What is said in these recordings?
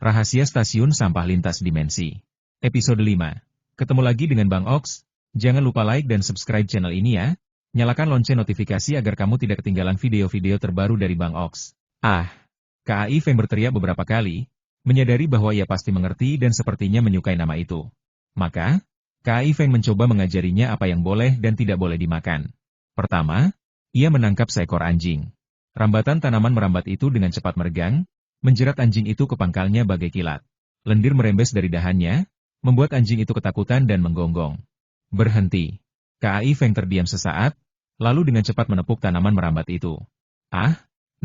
Rahasia Stasiun Sampah Lintas Dimensi. Episode 5. Ketemu lagi dengan Bang Ox. Jangan lupa like dan subscribe channel ini ya. Nyalakan lonceng notifikasi agar kamu tidak ketinggalan video-video terbaru dari Bang Ox. KAI Feng berteriak beberapa kali, menyadari bahwa ia pasti mengerti dan sepertinya menyukai nama itu. Maka, KAI Feng mencoba mengajarinya apa yang boleh dan tidak boleh dimakan. Pertama, ia menangkap seekor anjing. Rambatan tanaman merambat itu dengan cepat meregang, menjerat anjing itu ke pangkalnya bagai kilat. Lendir merembes dari dahannya, membuat anjing itu ketakutan dan menggonggong. Berhenti. KAI Feng terdiam sesaat, lalu dengan cepat menepuk tanaman merambat itu.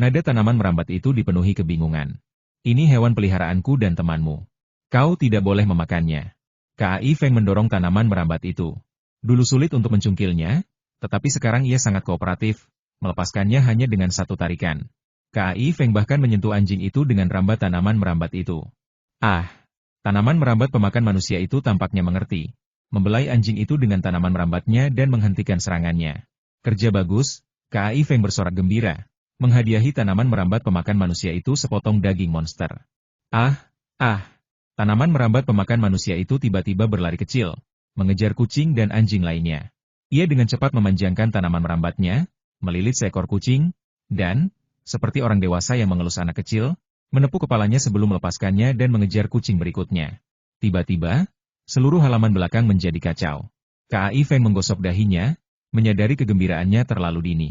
Nada tanaman merambat itu dipenuhi kebingungan. Ini hewan peliharaanku dan temanmu. Kau tidak boleh memakannya. KAI Feng mendorong tanaman merambat itu. Dulu sulit untuk mencungkilnya, tetapi sekarang ia sangat kooperatif, melepaskannya hanya dengan satu tarikan. KAI Feng bahkan menyentuh anjing itu dengan rambat tanaman merambat itu. Tanaman merambat pemakan manusia itu tampaknya mengerti. Membelai anjing itu dengan tanaman merambatnya dan menghentikan serangannya. Kerja bagus, KAI Feng bersorak gembira, menghadiahi tanaman merambat pemakan manusia itu sepotong daging monster. Tanaman merambat pemakan manusia itu tiba-tiba berlari kecil, mengejar kucing dan anjing lainnya. Ia dengan cepat memanjangkan tanaman merambatnya, melilit seekor kucing, dan seperti orang dewasa yang mengelus anak kecil, menepuk kepalanya sebelum melepaskannya dan mengejar kucing berikutnya. Tiba-tiba, seluruh halaman belakang menjadi kacau. KAI Feng menggosok dahinya, menyadari kegembiraannya terlalu dini.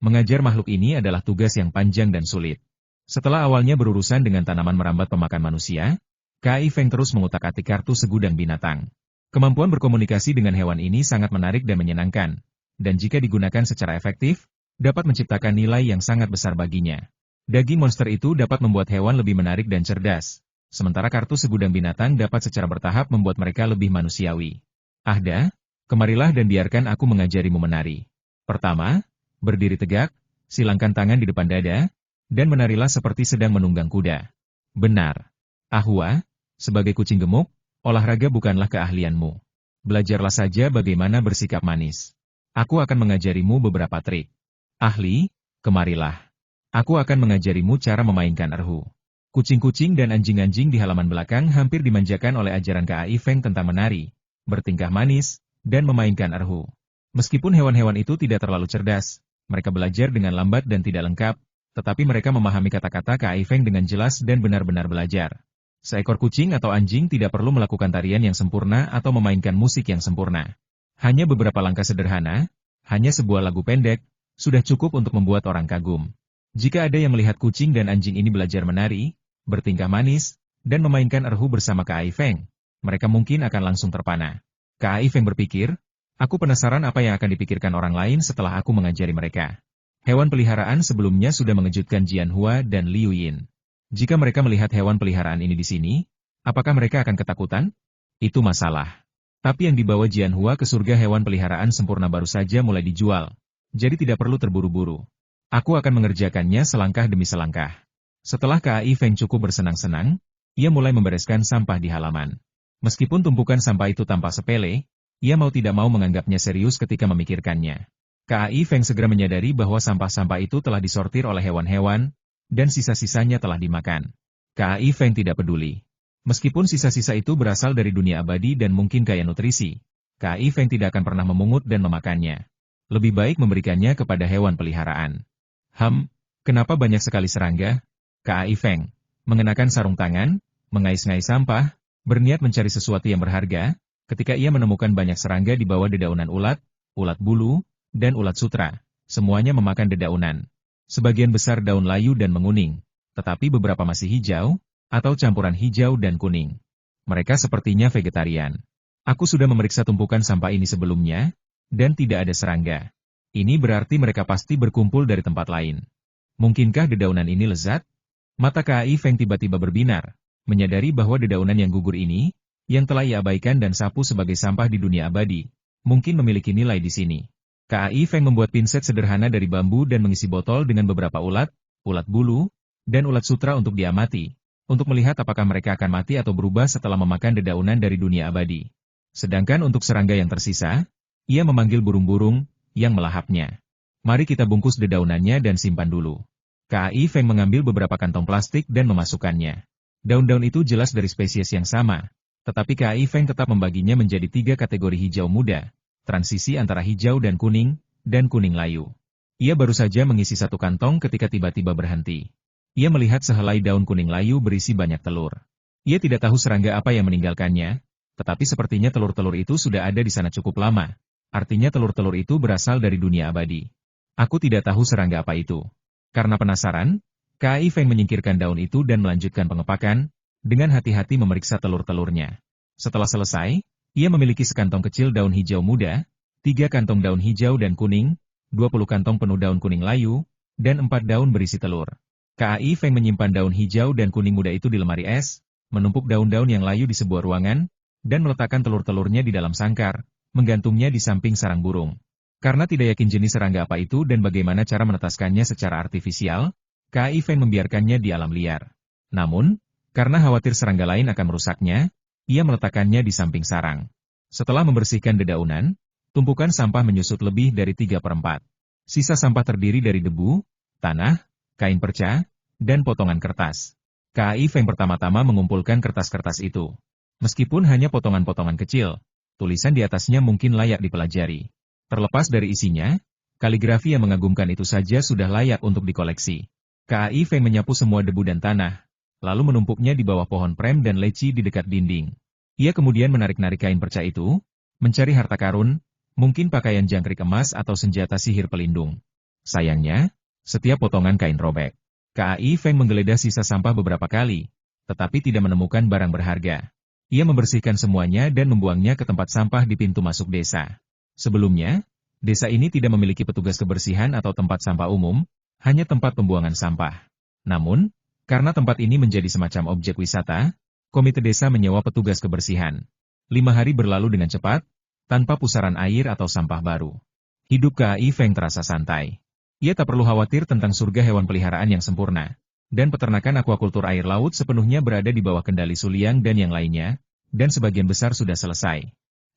Mengajar makhluk ini adalah tugas yang panjang dan sulit. Setelah awalnya berurusan dengan tanaman merambat pemakan manusia, KAI Feng terus mengutak-atik kartu segudang binatang. Kemampuan berkomunikasi dengan hewan ini sangat menarik dan menyenangkan, dan jika digunakan secara efektif, dapat menciptakan nilai yang sangat besar baginya. Daging monster itu dapat membuat hewan lebih menarik dan cerdas, sementara kartu segudang binatang dapat secara bertahap membuat mereka lebih manusiawi. Ahda, kemarilah dan biarkan aku mengajarimu menari. Pertama, berdiri tegak, silangkan tangan di depan dada, dan menarilah seperti sedang menunggang kuda. Benar. Ahwa, sebagai kucing gemuk, olahraga bukanlah keahlianmu. Belajarlah saja bagaimana bersikap manis. Aku akan mengajarimu beberapa trik. Ahli, kemarilah. Aku akan mengajarimu cara memainkan erhu. Kucing-kucing dan anjing-anjing di halaman belakang hampir dimanjakan oleh ajaran KAI Feng tentang menari, bertingkah manis, dan memainkan erhu. Meskipun hewan-hewan itu tidak terlalu cerdas, mereka belajar dengan lambat dan tidak lengkap, tetapi mereka memahami kata-kata KAI Feng dengan jelas dan benar-benar belajar. Seekor kucing atau anjing tidak perlu melakukan tarian yang sempurna atau memainkan musik yang sempurna. Hanya beberapa langkah sederhana, hanya sebuah lagu pendek, sudah cukup untuk membuat orang kagum. Jika ada yang melihat kucing dan anjing ini belajar menari, bertingkah manis, dan memainkan erhu bersama KAI Feng, mereka mungkin akan langsung terpana. KAI Feng berpikir, aku penasaran apa yang akan dipikirkan orang lain setelah aku mengajari mereka. Hewan peliharaan sebelumnya sudah mengejutkan Jian Hua dan Liu Yin. Jika mereka melihat hewan peliharaan ini di sini, apakah mereka akan ketakutan? Itu masalah. Tapi yang dibawa Jian Hua ke surga hewan peliharaan sempurna baru saja mulai dijual. Jadi tidak perlu terburu-buru. Aku akan mengerjakannya selangkah demi selangkah. Setelah KAI Feng cukup bersenang-senang, ia mulai membereskan sampah di halaman. Meskipun tumpukan sampah itu tampak sepele, ia mau tidak mau menganggapnya serius ketika memikirkannya. KAI Feng segera menyadari bahwa sampah-sampah itu telah disortir oleh hewan-hewan, dan sisa-sisanya telah dimakan. KAI Feng tidak peduli. Meskipun sisa-sisa itu berasal dari dunia abadi dan mungkin kaya nutrisi, KAI Feng tidak akan pernah memungut dan memakannya. Lebih baik memberikannya kepada hewan peliharaan. Kenapa banyak sekali serangga? KAI Feng mengenakan sarung tangan, mengais-ngais sampah, berniat mencari sesuatu yang berharga, ketika ia menemukan banyak serangga di bawah dedaunan ulat bulu, dan ulat sutra. Semuanya memakan dedaunan. Sebagian besar daun layu dan menguning, tetapi beberapa masih hijau, atau campuran hijau dan kuning. Mereka sepertinya vegetarian. Aku sudah memeriksa tumpukan sampah ini sebelumnya, dan tidak ada serangga. Ini berarti mereka pasti berkumpul dari tempat lain. Mungkinkah dedaunan ini lezat? Mata KAI Feng tiba-tiba berbinar, menyadari bahwa dedaunan yang gugur ini, yang telah ia abaikan dan sapu sebagai sampah di dunia abadi, mungkin memiliki nilai di sini. KAI Feng membuat pinset sederhana dari bambu dan mengisi botol dengan beberapa ulat bulu, dan ulat sutra untuk diamati, untuk melihat apakah mereka akan mati atau berubah setelah memakan dedaunan dari dunia abadi. Sedangkan untuk serangga yang tersisa, ia memanggil burung-burung yang melahapnya. Mari kita bungkus dedaunannya dan simpan dulu. KAI Feng mengambil beberapa kantong plastik dan memasukkannya. Daun-daun itu jelas dari spesies yang sama, tetapi KAI Feng tetap membaginya menjadi 3 kategori hijau muda, transisi antara hijau dan kuning layu. Ia baru saja mengisi 1 kantong ketika tiba-tiba berhenti. Ia melihat sehelai daun kuning layu berisi banyak telur. Ia tidak tahu serangga apa yang meninggalkannya, tetapi sepertinya telur-telur itu sudah ada di sana cukup lama. Artinya telur-telur itu berasal dari dunia abadi. Aku tidak tahu serangga apa itu. Karena penasaran, KAI Feng menyingkirkan daun itu dan melanjutkan pengepakan, dengan hati-hati memeriksa telur-telurnya. Setelah selesai, ia memiliki sekantong kecil daun hijau muda, 3 kantong daun hijau dan kuning, 20 kantong penuh daun kuning layu, dan 4 daun berisi telur. KAI Feng menyimpan daun hijau dan kuning muda itu di lemari es, menumpuk daun-daun yang layu di sebuah ruangan, dan meletakkan telur-telurnya di dalam sangkar, menggantungnya di samping sarang burung. Karena tidak yakin jenis serangga apa itu dan bagaimana cara menetaskannya secara artifisial, KAI Feng membiarkannya di alam liar. Namun, karena khawatir serangga lain akan merusaknya, ia meletakkannya di samping sarang. Setelah membersihkan dedaunan, tumpukan sampah menyusut lebih dari 3/4. Sisa sampah terdiri dari debu, tanah, kain perca, dan potongan kertas. KAI Feng pertama-tama mengumpulkan kertas-kertas itu. Meskipun hanya potongan-potongan kecil, tulisan di atasnya mungkin layak dipelajari. Terlepas dari isinya, kaligrafi yang mengagumkan itu saja sudah layak untuk dikoleksi. KAI Feng menyapu semua debu dan tanah, lalu menumpuknya di bawah pohon prem dan leci di dekat dinding. Ia kemudian menarik-narik kain perca itu, mencari harta karun, mungkin pakaian jangkrik emas atau senjata sihir pelindung. Sayangnya, setiap potongan kain robek. KAI Feng menggeledah sisa sampah beberapa kali, tetapi tidak menemukan barang berharga. Ia membersihkan semuanya dan membuangnya ke tempat sampah di pintu masuk desa. Sebelumnya, desa ini tidak memiliki petugas kebersihan atau tempat sampah umum, hanya tempat pembuangan sampah. Namun, karena tempat ini menjadi semacam objek wisata, komite desa menyewa petugas kebersihan. 5 hari berlalu dengan cepat, tanpa pusaran air atau sampah baru. Hidup KAI Feng terasa santai. Ia tak perlu khawatir tentang surga hewan peliharaan yang sempurna, dan peternakan akuakultur air laut sepenuhnya berada di bawah kendali Suliang dan yang lainnya, dan sebagian besar sudah selesai.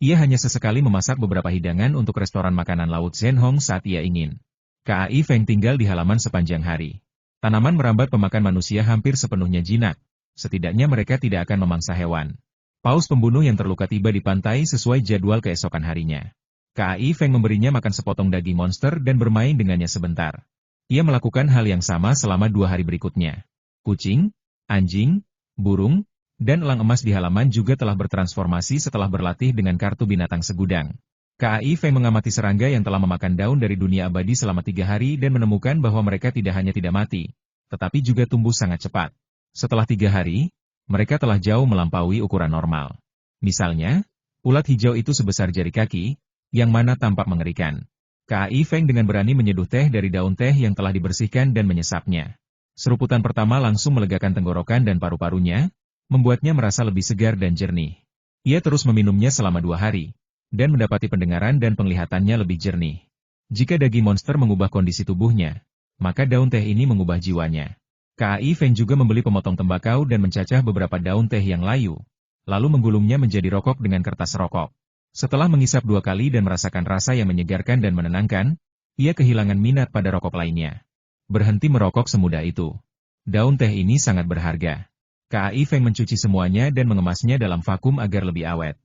Ia hanya sesekali memasak beberapa hidangan untuk restoran makanan laut Zhenhong saat ia ingin. KAI Feng tinggal di halaman sepanjang hari. Tanaman merambat pemakan manusia hampir sepenuhnya jinak, setidaknya mereka tidak akan memangsa hewan. Paus pembunuh yang terluka tiba di pantai sesuai jadwal keesokan harinya. KAI Feng memberinya makan sepotong daging monster dan bermain dengannya sebentar. Ia melakukan hal yang sama selama 2 hari berikutnya. Kucing, anjing, burung, dan elang emas di halaman juga telah bertransformasi setelah berlatih dengan kartu binatang segudang. KAI Feng mengamati serangga yang telah memakan daun dari dunia abadi selama 3 hari dan menemukan bahwa mereka tidak hanya tidak mati, tetapi juga tumbuh sangat cepat. Setelah 3 hari, mereka telah jauh melampaui ukuran normal. Misalnya, ulat hijau itu sebesar jari kaki, yang mana tampak mengerikan. KAI Feng dengan berani menyeduh teh dari daun teh yang telah dibersihkan dan menyesapnya. Seruputan pertama langsung melegakan tenggorokan dan paru-parunya, membuatnya merasa lebih segar dan jernih. Ia terus meminumnya selama 2 hari, dan mendapati pendengaran dan penglihatannya lebih jernih. Jika daging monster mengubah kondisi tubuhnya, maka daun teh ini mengubah jiwanya. KAI Feng juga membeli pemotong tembakau dan mencacah beberapa daun teh yang layu, lalu menggulungnya menjadi rokok dengan kertas rokok. Setelah mengisap 2 kali dan merasakan rasa yang menyegarkan dan menenangkan, ia kehilangan minat pada rokok lainnya. Berhenti merokok semudah itu. Daun teh ini sangat berharga. KAI Feng mencuci semuanya dan mengemasnya dalam vakum agar lebih awet.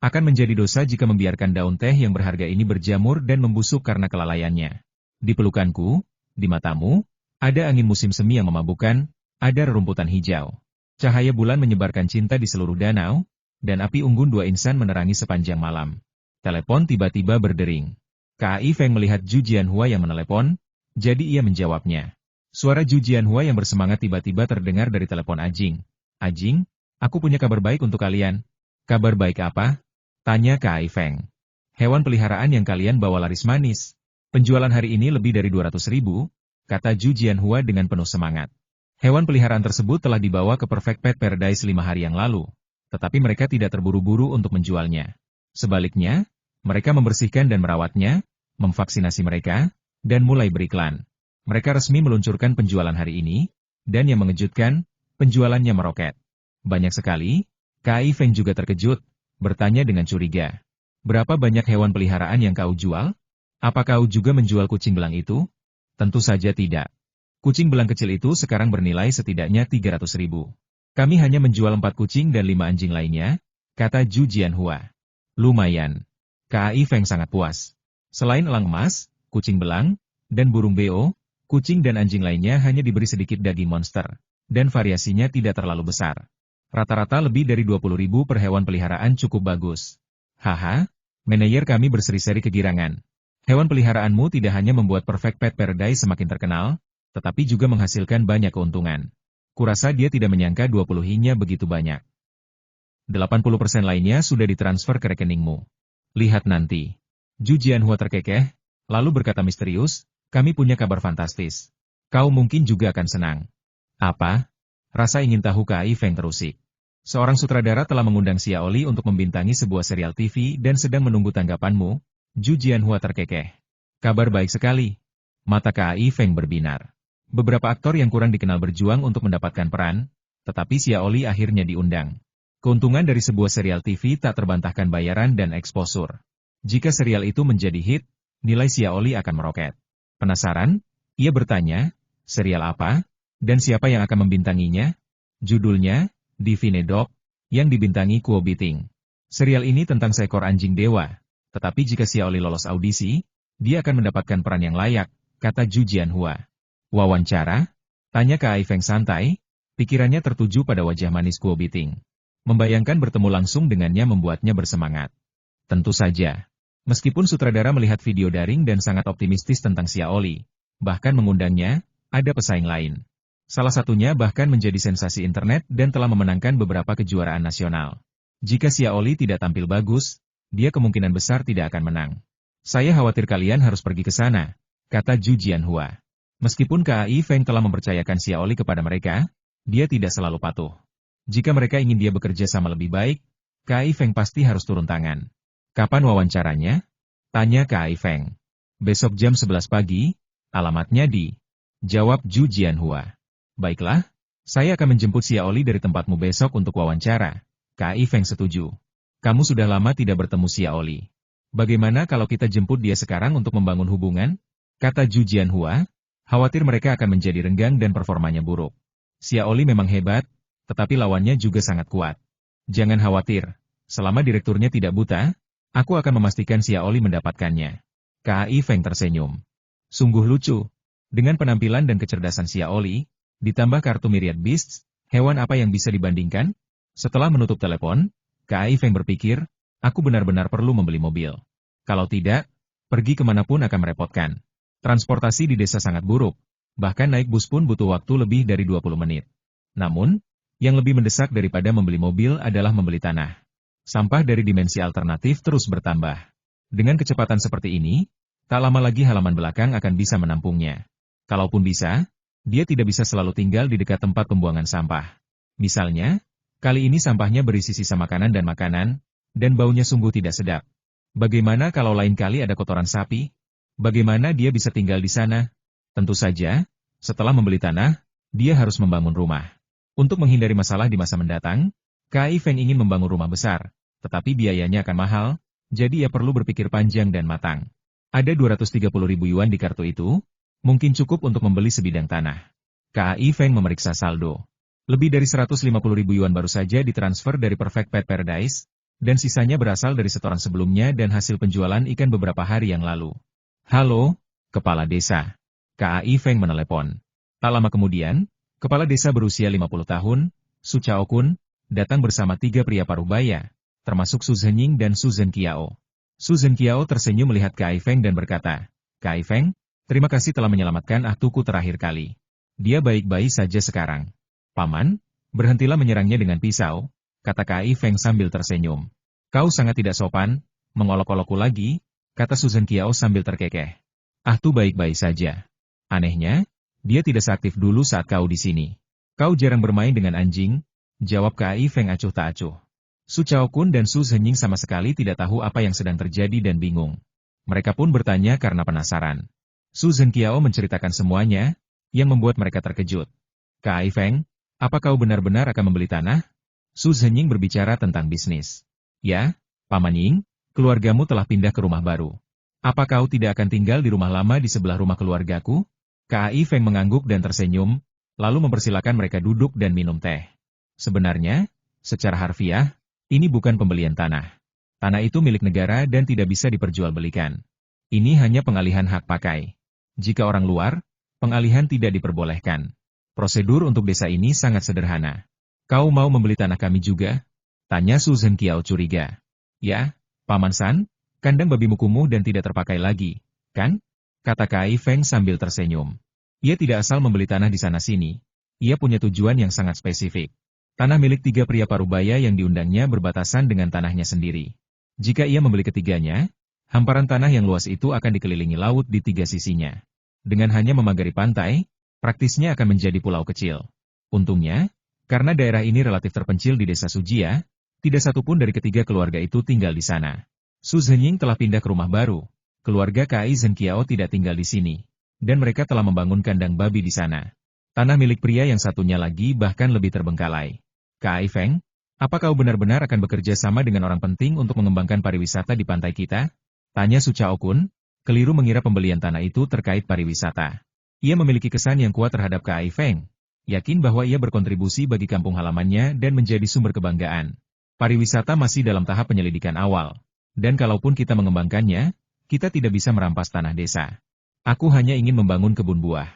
Akan menjadi dosa jika membiarkan daun teh yang berharga ini berjamur dan membusuk karena kelalaiannya. Di pelukanku, di matamu, ada angin musim semi yang memabukkan, ada rerumputan hijau. Cahaya bulan menyebarkan cinta di seluruh danau, dan api unggun 2 insan menerangi sepanjang malam. Telepon tiba-tiba berdering. KAI Feng melihat Zhu Jianhua yang menelepon, jadi ia menjawabnya. Suara Zhu Jianhua yang bersemangat tiba-tiba terdengar dari telepon Ajing. Ajing, aku punya kabar baik untuk kalian. Kabar baik apa? Tanya KAI Feng. Hewan peliharaan yang kalian bawa laris manis. Penjualan hari ini lebih dari 200.000, kata Zhu Jianhua dengan penuh semangat. Hewan peliharaan tersebut telah dibawa ke Perfect Pet Paradise 5 hari yang lalu, tetapi mereka tidak terburu-buru untuk menjualnya. Sebaliknya, mereka membersihkan dan merawatnya, memvaksinasi mereka, dan mulai beriklan. Mereka resmi meluncurkan penjualan hari ini, dan yang mengejutkan, penjualannya meroket. Banyak sekali, KAI Feng juga terkejut, bertanya dengan curiga. Berapa banyak hewan peliharaan yang kau jual? Apa kau juga menjual kucing belang itu? Tentu saja tidak. Kucing belang kecil itu sekarang bernilai setidaknya 300.000. Kami hanya menjual 4 kucing dan 5 anjing lainnya, kata Zhu Jianhua. Lumayan. KAI Feng sangat puas. Selain elang emas, kucing belang, dan burung beo, kucing dan anjing lainnya hanya diberi sedikit daging monster, dan variasinya tidak terlalu besar. Rata-rata lebih dari 20.000 per hewan peliharaan cukup bagus. Haha, manajer kami berseri-seri kegirangan. Hewan peliharaanmu tidak hanya membuat Perfect Pet Paradise semakin terkenal, tetapi juga menghasilkan banyak keuntungan. Kurasa dia tidak menyangka 20-nya begitu banyak. 80% lainnya sudah ditransfer ke rekeningmu. Lihat nanti. Zhu Jianhua terkekeh, lalu berkata misterius, kami punya kabar fantastis. Kau mungkin juga akan senang. Apa? Rasa ingin tahu KAI Feng terusik. Seorang sutradara telah mengundang Xia Oli untuk membintangi sebuah serial TV dan sedang menunggu tanggapanmu. Zhu Jianhua terkekeh. Kabar baik sekali. Mata KAI Feng berbinar. Beberapa aktor yang kurang dikenal berjuang untuk mendapatkan peran, tetapi Xia Oli akhirnya diundang. Keuntungan dari sebuah serial TV tak terbantahkan bayaran dan eksposur. Jika serial itu menjadi hit, nilai Xia Oli akan meroket. Penasaran? Ia bertanya, serial apa? Dan siapa yang akan membintanginya? Judulnya, Divine Dog, yang dibintangi Kuo Biting. Serial ini tentang seekor anjing dewa. Tetapi jika Xia Oli lolos audisi, dia akan mendapatkan peran yang layak, kata Zhu Jianhua. Wawancara? Tanya KAI Feng santai, pikirannya tertuju pada wajah manis Kuo Biting. Membayangkan bertemu langsung dengannya membuatnya bersemangat. Tentu saja. Meskipun sutradara melihat video daring dan sangat optimistis tentang Xia Oli, bahkan mengundangnya, ada pesaing lain. Salah satunya bahkan menjadi sensasi internet dan telah memenangkan beberapa kejuaraan nasional. Jika Xia Oli tidak tampil bagus, dia kemungkinan besar tidak akan menang. Saya khawatir kalian harus pergi ke sana, kata Zhu Jianhua. Meskipun KAI Feng telah mempercayakan Xia Oli kepada mereka, dia tidak selalu patuh. Jika mereka ingin dia bekerja sama lebih baik, KAI Feng pasti harus turun tangan. Kapan wawancaranya? Tanya KAI Feng. Besok jam 11 pagi, alamatnya di. Jawab Zhu Jianhua. Baiklah, saya akan menjemput Xia Oli dari tempatmu besok untuk wawancara. KAI Feng setuju. Kamu sudah lama tidak bertemu Xia Oli. Bagaimana kalau kita jemput dia sekarang untuk membangun hubungan? Kata Zhu Jianhua, khawatir mereka akan menjadi renggang dan performanya buruk. Xia Oli memang hebat, tetapi lawannya juga sangat kuat. Jangan khawatir, selama direkturnya tidak buta, aku akan memastikan Xia Oli mendapatkannya. KAI Feng tersenyum. Sungguh lucu. Dengan penampilan dan kecerdasan Xia Oli, ditambah kartu Myriad Beasts, hewan apa yang bisa dibandingkan? Setelah menutup telepon, KAI Feng berpikir, aku benar-benar perlu membeli mobil. Kalau tidak, pergi kemanapun akan merepotkan. Transportasi di desa sangat buruk, bahkan naik bus pun butuh waktu lebih dari 20 menit. Namun, yang lebih mendesak daripada membeli mobil adalah membeli tanah. Sampah dari dimensi alternatif terus bertambah. Dengan kecepatan seperti ini, tak lama lagi halaman belakang akan bisa menampungnya. Kalaupun bisa, dia tidak bisa selalu tinggal di dekat tempat pembuangan sampah. Misalnya, kali ini sampahnya berisi sisa makanan, dan baunya sungguh tidak sedap. Bagaimana kalau lain kali ada kotoran sapi? Bagaimana dia bisa tinggal di sana? Tentu saja, setelah membeli tanah, dia harus membangun rumah. Untuk menghindari masalah di masa mendatang, KAI Feng ingin membangun rumah besar, tetapi biayanya akan mahal, jadi ia perlu berpikir panjang dan matang. Ada 230.000 yuan di kartu itu, mungkin cukup untuk membeli sebidang tanah. KAI Feng memeriksa saldo. Lebih dari 150.000 yuan baru saja ditransfer dari Perfect Pet Paradise, dan sisanya berasal dari setoran sebelumnya dan hasil penjualan ikan beberapa hari yang lalu. Halo, Kepala Desa. KAI Feng menelepon. Tak lama kemudian, Kepala Desa berusia 50 tahun, Su Chaokun, datang bersama 3 pria parubaya, termasuk Su Zhenying dan Su Zhenqiao. Su Zhenqiao tersenyum melihat KAI Feng dan berkata, KAI Feng, terima kasih telah menyelamatkan ahtuku terakhir kali. Dia baik-baik saja sekarang. Paman, berhentilah menyerangnya dengan pisau, kata KAI Feng sambil tersenyum. Kau sangat tidak sopan, mengolok-olokku lagi, kata Su Zhenqiao sambil terkekeh. Ahtu baik-baik saja. Anehnya, dia tidak seaktif dulu saat kau di sini. Kau jarang bermain dengan anjing, jawab KAI Feng acuh tak acuh. Su Chaokun dan Su Zhenying sama sekali tidak tahu apa yang sedang terjadi dan bingung. Mereka pun bertanya karena penasaran. Su Zhenqiao menceritakan semuanya, yang membuat mereka terkejut. KAI Feng, apa kau benar-benar akan membeli tanah? Su Zhenying berbicara tentang bisnis. Ya, Paman Ying, keluargamu telah pindah ke rumah baru. Apa kau tidak akan tinggal di rumah lama di sebelah rumah keluargaku? KAI Feng mengangguk dan tersenyum, lalu mempersilakan mereka duduk dan minum teh. Sebenarnya, secara harfiah, ini bukan pembelian tanah. Tanah itu milik negara dan tidak bisa diperjualbelikan. Ini hanya pengalihan hak pakai. Jika orang luar, pengalihan tidak diperbolehkan. Prosedur untuk desa ini sangat sederhana. Kau mau membeli tanah kami juga? Tanya Su Zhenqiao curiga. Ya, Paman San, kandang babimu kumuh dan tidak terpakai lagi, kan? Kata Kai Feng sambil tersenyum. Ia tidak asal membeli tanah di sana-sini. Ia punya tujuan yang sangat spesifik. Tanah milik 3 pria parubaya yang diundangnya berbatasan dengan tanahnya sendiri. Jika ia membeli ketiganya, hamparan tanah yang luas itu akan dikelilingi laut di 3 sisinya. Dengan hanya memagari pantai, praktisnya akan menjadi pulau kecil. Untungnya, karena daerah ini relatif terpencil di desa Sujia, tidak satupun dari ketiga keluarga itu tinggal di sana. Su Zhenying telah pindah ke rumah baru. Keluarga Kai Zhenqiao tidak tinggal di sini. Dan mereka telah membangun kandang babi di sana. Tanah milik pria yang satunya lagi bahkan lebih terbengkalai. Kai Feng, apa kau benar-benar akan bekerja sama dengan orang penting untuk mengembangkan pariwisata di pantai kita? Tanya Su Chao-kun, keliru mengira pembelian tanah itu terkait pariwisata. Ia memiliki kesan yang kuat terhadap Kai Feng. Yakin bahwa ia berkontribusi bagi kampung halamannya dan menjadi sumber kebanggaan. Pariwisata masih dalam tahap penyelidikan awal. Dan kalaupun kita mengembangkannya, kita tidak bisa merampas tanah desa. Aku hanya ingin membangun kebun buah.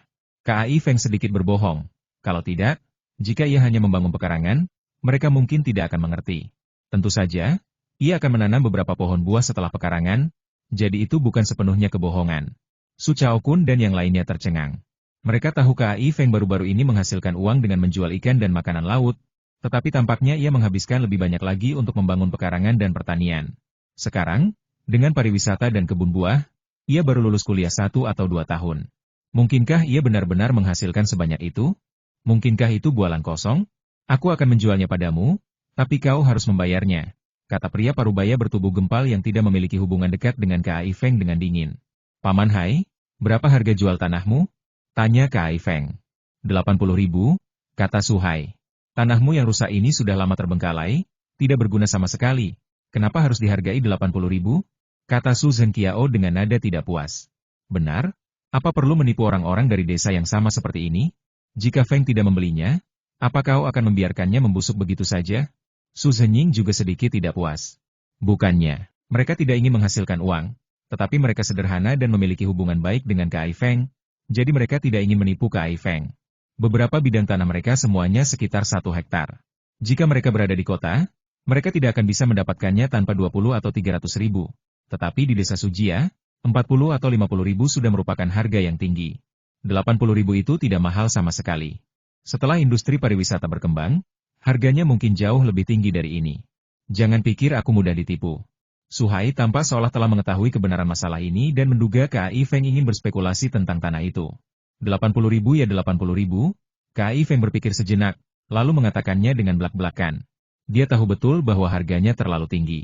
Kai Feng sedikit berbohong. Kalau tidak, jika ia hanya membangun pekarangan, mereka mungkin tidak akan mengerti. Tentu saja, ia akan menanam beberapa pohon buah setelah pekarangan, jadi itu bukan sepenuhnya kebohongan. Su Chao-kun dan yang lainnya tercengang. Mereka tahu Kai Feng baru-baru ini menghasilkan uang dengan menjual ikan dan makanan laut, tetapi tampaknya ia menghabiskan lebih banyak lagi untuk membangun pekarangan dan pertanian. Sekarang, dengan pariwisata dan kebun buah, ia baru lulus kuliah 1 atau 2 tahun. Mungkinkah ia benar-benar menghasilkan sebanyak itu? Mungkinkah itu bualan kosong? Aku akan menjualnya padamu, tapi kau harus membayarnya, kata pria parubaya bertubuh gempal yang tidak memiliki hubungan dekat dengan Kai Feng dengan dingin. Paman Hai, berapa harga jual tanahmu? Tanya Kai Feng. 80.000, kata Su Hai. Tanahmu yang rusak ini sudah lama terbengkalai, tidak berguna sama sekali. Kenapa harus dihargai 80.000? Kata Su Zhenqiao dengan nada tidak puas. Benar? Apa perlu menipu orang-orang dari desa yang sama seperti ini? Jika Feng tidak membelinya, apa kau akan membiarkannya membusuk begitu saja? Su Zhenying juga sedikit tidak puas. Bukannya, mereka tidak ingin menghasilkan uang, tetapi mereka sederhana dan memiliki hubungan baik dengan Kai Feng, jadi mereka tidak ingin menipu Kai Feng. Beberapa bidang tanah mereka semuanya sekitar 1 hektar. Jika mereka berada di kota, mereka tidak akan bisa mendapatkannya tanpa 20 atau 300 ribu. Tetapi di desa Sujia, 40 atau 50 ribu sudah merupakan harga yang tinggi. 80 ribu itu tidak mahal sama sekali. Setelah industri pariwisata berkembang, harganya mungkin jauh lebih tinggi dari ini. Jangan pikir aku mudah ditipu. Su Hai tampak seolah telah mengetahui kebenaran masalah ini dan menduga Kai Feng ingin berspekulasi tentang tanah itu. 80 ribu ya 80 ribu, Kai Feng berpikir sejenak, lalu mengatakannya dengan belak-belakan. Dia tahu betul bahwa harganya terlalu tinggi.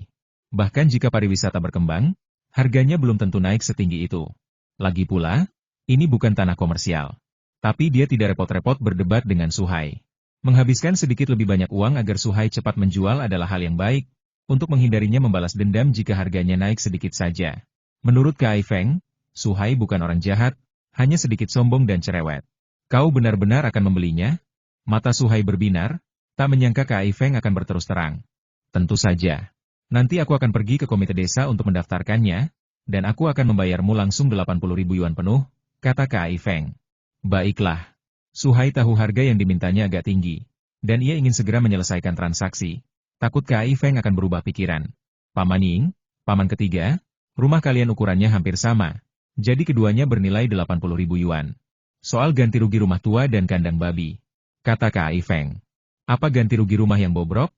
Bahkan jika pariwisata berkembang, harganya belum tentu naik setinggi itu. Lagi pula, ini bukan tanah komersial. Tapi dia tidak repot-repot berdebat dengan Su Hai. Menghabiskan sedikit lebih banyak uang agar Su Hai cepat menjual adalah hal yang baik, untuk menghindarinya membalas dendam jika harganya naik sedikit saja. Menurut Kai Feng, Su Hai bukan orang jahat, hanya sedikit sombong dan cerewet. Kau benar-benar akan membelinya? Mata Su Hai berbinar, tak menyangka Kai Feng akan berterus terang. Tentu saja. Nanti aku akan pergi ke komite desa untuk mendaftarkannya, dan aku akan membayarmu langsung 80.000 yuan penuh, kata Kai Feng. Baiklah. Su Hai tahu harga yang dimintanya agak tinggi, dan ia ingin segera menyelesaikan transaksi. Takut Kai Feng akan berubah pikiran. Paman Ying, paman ketiga, rumah kalian ukurannya hampir sama, jadi keduanya bernilai 80.000 yuan. Soal ganti rugi rumah tua dan kandang babi, kata Kai Feng. Apa ganti rugi rumah yang bobrok?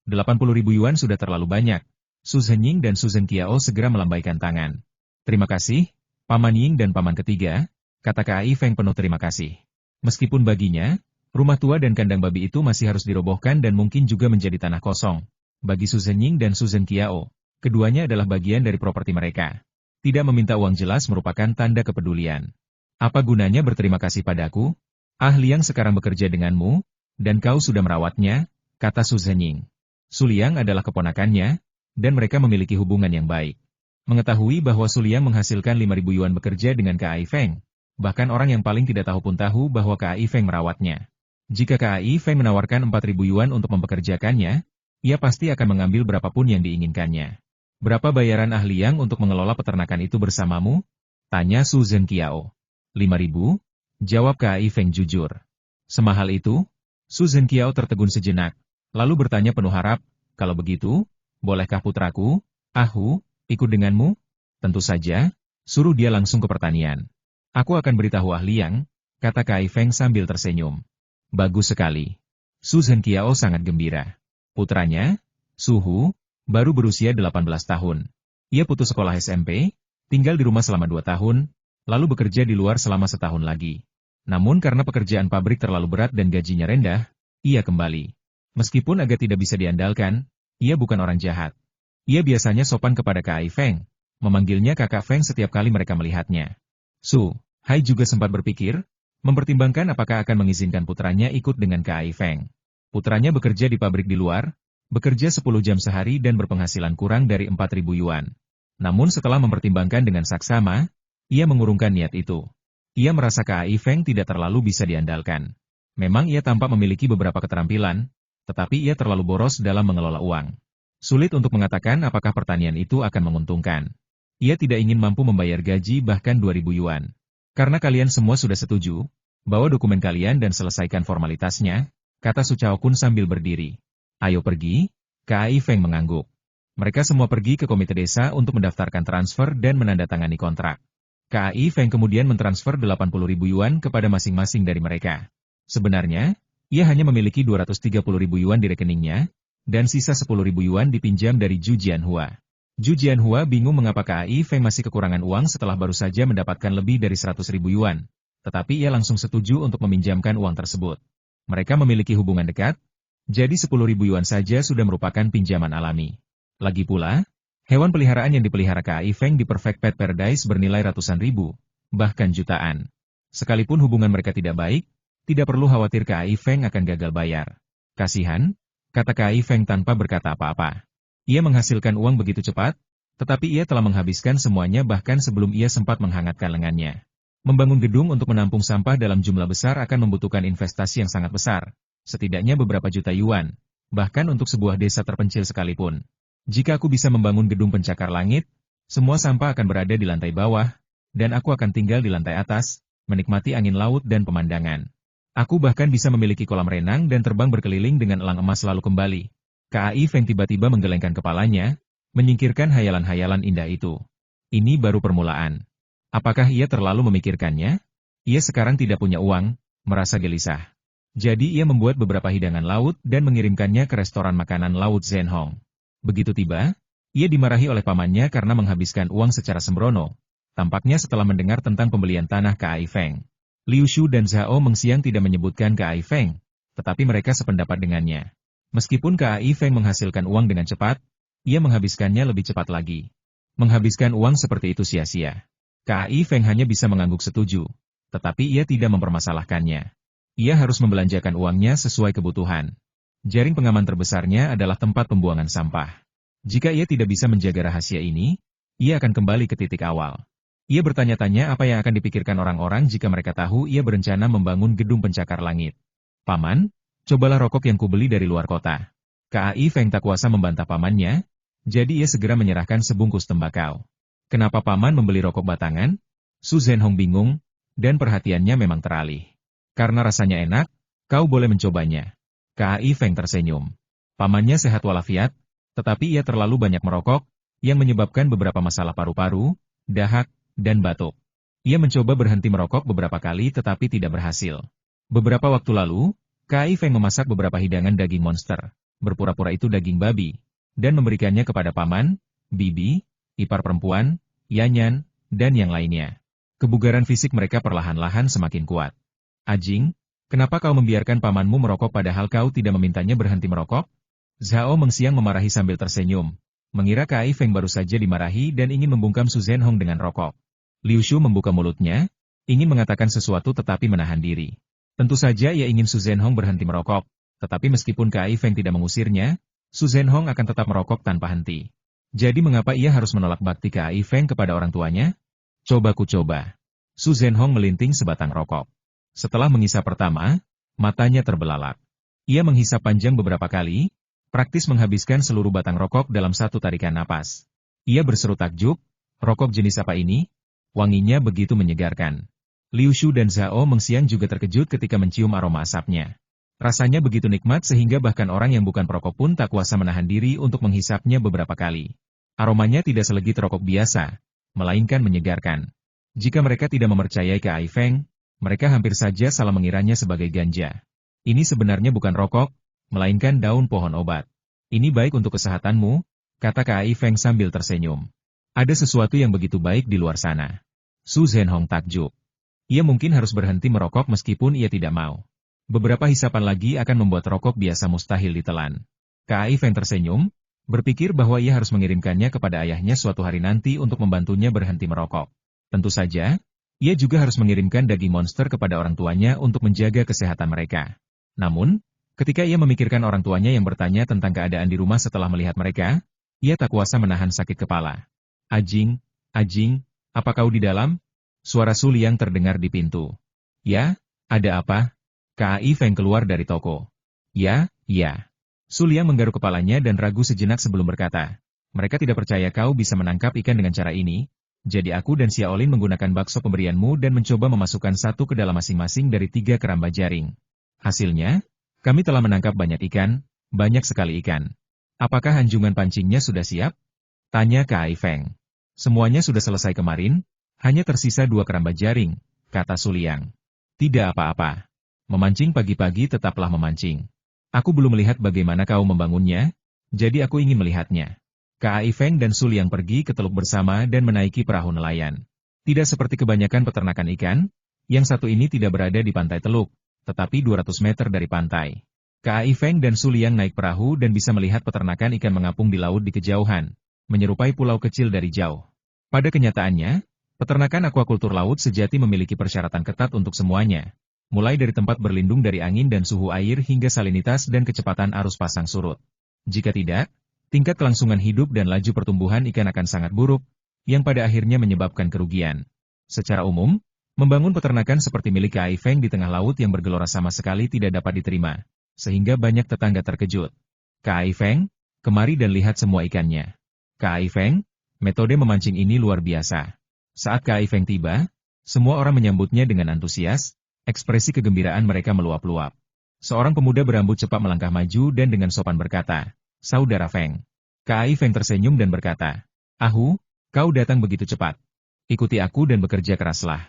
80.000 yuan sudah terlalu banyak. Su Zhenying dan Su Zhenqiao segera melambaikan tangan. Terima kasih, Paman Ying dan Paman ketiga, kata Kai Feng penuh terima kasih. Meskipun baginya, rumah tua dan kandang babi itu masih harus dirobohkan dan mungkin juga menjadi tanah kosong. Bagi Su Zhenying dan Su Zhenqiao, keduanya adalah bagian dari properti mereka. Tidak meminta uang jelas merupakan tanda kepedulian. Apa gunanya berterima kasih padaku? Ahli yang sekarang bekerja denganmu, dan kau sudah merawatnya, kata Su Zhenying. Su Liang adalah keponakannya, dan mereka memiliki hubungan yang baik. Mengetahui bahwa Su Liang menghasilkan 5.000 yuan bekerja dengan Kai Feng, bahkan orang yang paling tidak tahu pun tahu bahwa Kai Feng merawatnya. Jika KAI Feng menawarkan 4.000 yuan untuk mempekerjakannya, ia pasti akan mengambil berapapun yang diinginkannya. Berapa bayaran ahli yang untuk mengelola peternakan itu bersamamu? Tanya Su Zhenqiao. 5.000, jawab KAI Feng jujur. Semahal itu? Su Zhenqiao tertegun sejenak, lalu bertanya penuh harap, kalau begitu, bolehkah putraku, Ahu, ikut denganmu? Tentu saja, suruh dia langsung ke pertanian. Aku akan beritahu ahli yang, kata KAI Feng sambil tersenyum. Bagus sekali. Su Zhenqiao sangat gembira. Putranya, Su Hu, baru berusia 18 tahun. Ia putus sekolah SMP, tinggal di rumah selama 2 tahun, lalu bekerja di luar selama setahun lagi. Namun karena pekerjaan pabrik terlalu berat dan gajinya rendah, ia kembali. Meskipun agak tidak bisa diandalkan, ia bukan orang jahat. Ia biasanya sopan kepada KAI Feng, memanggilnya kakak Feng setiap kali mereka melihatnya. Su Hai juga sempat berpikir, mempertimbangkan apakah akan mengizinkan putranya ikut dengan KAI Feng. Putranya bekerja di pabrik di luar, bekerja 10 jam sehari dan berpenghasilan kurang dari 4.000 yuan. Namun setelah mempertimbangkan dengan saksama, ia mengurungkan niat itu. Ia merasa KAI Feng tidak terlalu bisa diandalkan. Memang ia tampak memiliki beberapa keterampilan, tetapi ia terlalu boros dalam mengelola uang. Sulit untuk mengatakan apakah pertanian itu akan menguntungkan. Ia tidak ingin mampu membayar gaji bahkan 2.000 yuan. Karena kalian semua sudah setuju, bawa dokumen kalian dan selesaikan formalitasnya, kata Su Chaokun sambil berdiri. Ayo pergi, KAI Feng mengangguk. Mereka semua pergi ke komite desa untuk mendaftarkan transfer dan menandatangani kontrak. KAI Feng kemudian mentransfer 80.000 yuan kepada masing-masing dari mereka. Sebenarnya, ia hanya memiliki 230.000 yuan di rekeningnya, dan sisa 10.000 yuan dipinjam dari Zhu Jianhua. Zhu Jianhua bingung mengapa KAI Feng masih kekurangan uang setelah baru saja mendapatkan lebih dari 100.000 yuan. Tetapi ia langsung setuju untuk meminjamkan uang tersebut. Mereka memiliki hubungan dekat, jadi 10.000 yuan saja sudah merupakan pinjaman alami. Lagi pula, hewan peliharaan yang dipelihara KAI Feng di Perfect Pet Paradise bernilai ratusan ribu, bahkan jutaan. Sekalipun hubungan mereka tidak baik, tidak perlu khawatir KAI Feng akan gagal bayar. Kasihan, kata KAI Feng tanpa berkata apa-apa. Ia menghasilkan uang begitu cepat, tetapi ia telah menghabiskan semuanya bahkan sebelum ia sempat menghangatkan lengannya. Membangun gedung untuk menampung sampah dalam jumlah besar akan membutuhkan investasi yang sangat besar, setidaknya beberapa juta yuan, bahkan untuk sebuah desa terpencil sekalipun. Jika aku bisa membangun gedung pencakar langit, semua sampah akan berada di lantai bawah, dan aku akan tinggal di lantai atas, menikmati angin laut dan pemandangan. Aku bahkan bisa memiliki kolam renang dan terbang berkeliling dengan elang emas lalu kembali. KAI Feng tiba-tiba menggelengkan kepalanya, menyingkirkan hayalan-hayalan indah itu. Ini baru permulaan. Apakah ia terlalu memikirkannya? Ia sekarang tidak punya uang, merasa gelisah. Jadi ia membuat beberapa hidangan laut dan mengirimkannya ke restoran makanan laut Zhenhong. Begitu tiba, ia dimarahi oleh pamannya karena menghabiskan uang secara sembrono. Tampaknya setelah mendengar tentang pembelian tanah KAI Feng. Liu Shu dan Zhao Mengxiang tidak menyebutkan KAI Feng, tetapi mereka sependapat dengannya. Meskipun KAI Feng menghasilkan uang dengan cepat, ia menghabiskannya lebih cepat lagi. Menghabiskan uang seperti itu sia-sia. KAI Feng hanya bisa mengangguk setuju, tetapi ia tidak mempermasalahkannya. Ia harus membelanjakan uangnya sesuai kebutuhan. Jaring pengaman terbesarnya adalah tempat pembuangan sampah. Jika ia tidak bisa menjaga rahasia ini, ia akan kembali ke titik awal. Ia bertanya-tanya apa yang akan dipikirkan orang-orang jika mereka tahu ia berencana membangun gedung pencakar langit. Paman, cobalah rokok yang kubeli dari luar kota. KAI Feng tak kuasa membantah pamannya, jadi ia segera menyerahkan sebungkus tembakau. Kenapa paman membeli rokok batangan? Su Zhenhong bingung, dan perhatiannya memang teralih. Karena rasanya enak, kau boleh mencobanya. KAI Feng tersenyum. Pamannya sehat walafiat, tetapi ia terlalu banyak merokok, yang menyebabkan beberapa masalah paru-paru, dahak, dan batuk. Ia mencoba berhenti merokok beberapa kali tetapi tidak berhasil. Beberapa waktu lalu, KAI Feng memasak beberapa hidangan daging monster, berpura-pura itu daging babi, dan memberikannya kepada paman, bibi, ipar perempuan, Yanyan, dan yang lainnya. Kebugaran fisik mereka perlahan-lahan semakin kuat. Ajing, kenapa kau membiarkan pamanmu merokok padahal kau tidak memintanya berhenti merokok? Zhao Mengxiang memarahi sambil tersenyum, mengira KAI Feng baru saja dimarahi dan ingin membungkam Su Zhenhong dengan rokok. Liu Shu membuka mulutnya, ingin mengatakan sesuatu tetapi menahan diri. Tentu saja ia ingin Su Zhenhong berhenti merokok, tetapi meskipun KAI Feng tidak mengusirnya, Su Zhenhong akan tetap merokok tanpa henti. Jadi mengapa ia harus menolak bakti KAI Feng kepada orang tuanya? Coba ku coba. Su Zhenhong melinting sebatang rokok. Setelah mengisap pertama, Matanya terbelalak. Ia menghisap panjang beberapa kali, praktis menghabiskan seluruh batang rokok dalam satu tarikan napas. Ia berseru takjub, rokok jenis apa ini? Wanginya begitu menyegarkan. Liu Shu dan Zhao Mengxiang juga terkejut ketika mencium aroma asapnya. Rasanya begitu nikmat sehingga bahkan orang yang bukan perokok pun tak kuasa menahan diri untuk menghisapnya beberapa kali. Aromanya tidak selegit rokok biasa, melainkan menyegarkan. Jika mereka tidak mempercayai Kai Feng, mereka hampir saja salah mengiranya sebagai ganja. Ini sebenarnya bukan rokok, melainkan daun pohon obat. Ini baik untuk kesehatanmu, kata Kai Feng sambil tersenyum. Ada sesuatu yang begitu baik di luar sana. Su Zhenhong takjub. Ia mungkin harus berhenti merokok meskipun ia tidak mau. Beberapa hisapan lagi akan membuat rokok biasa mustahil ditelan. Kai Feng tersenyum, berpikir bahwa ia harus mengirimkannya kepada ayahnya suatu hari nanti untuk membantunya berhenti merokok. Tentu saja, ia juga harus mengirimkan daging monster kepada orang tuanya untuk menjaga kesehatan mereka. Namun, ketika ia memikirkan orang tuanya yang bertanya tentang keadaan di rumah setelah melihat mereka, ia tak kuasa menahan sakit kepala. Ajing, apa kau di dalam? Suara Su Liang terdengar di pintu. Ya, ada apa? Kai Feng keluar dari toko. Ya. Su Liang menggaruk kepalanya dan ragu sejenak sebelum berkata, mereka tidak percaya kau bisa menangkap ikan dengan cara ini, jadi aku dan Xiaolin menggunakan bakso pemberianmu dan mencoba memasukkan satu ke dalam masing-masing dari 3 keramba jaring. Hasilnya, kami telah menangkap banyak ikan, banyak sekali ikan. Apakah anjungan pancingnya sudah siap? Tanya Kai Feng. Semuanya sudah selesai kemarin, hanya tersisa 2 keramba jaring, kata Su Liang. Tidak apa-apa. Memancing pagi-pagi tetaplah memancing. Aku belum melihat bagaimana kau membangunnya, jadi aku ingin melihatnya. Kai Feng dan Su Liang pergi ke teluk bersama dan menaiki perahu nelayan. Tidak seperti kebanyakan peternakan ikan, yang satu ini tidak berada di pantai teluk, tetapi 200 meter dari pantai. Kai Feng dan Su Liang naik perahu dan bisa melihat peternakan ikan mengapung di laut di kejauhan, menyerupai pulau kecil dari jauh. Pada kenyataannya, peternakan akuakultur laut sejati memiliki persyaratan ketat untuk semuanya, mulai dari tempat berlindung dari angin dan suhu air hingga salinitas dan kecepatan arus pasang surut. Jika tidak, tingkat kelangsungan hidup dan laju pertumbuhan ikan akan sangat buruk, yang pada akhirnya menyebabkan kerugian. Secara umum, membangun peternakan seperti milik Kai Feng di tengah laut yang bergelora sama sekali tidak dapat diterima, sehingga banyak tetangga terkejut. Kai Feng, kemari dan lihat semua ikannya. Kai Feng, metode memancing ini luar biasa. Saat Kai Feng tiba, semua orang menyambutnya dengan antusias, ekspresi kegembiraan mereka meluap-luap. Seorang pemuda berambut cepat melangkah maju dan dengan sopan berkata, Saudara Feng. Kai Feng tersenyum dan berkata, Ahu, kau datang begitu cepat. Ikuti aku dan bekerja keraslah.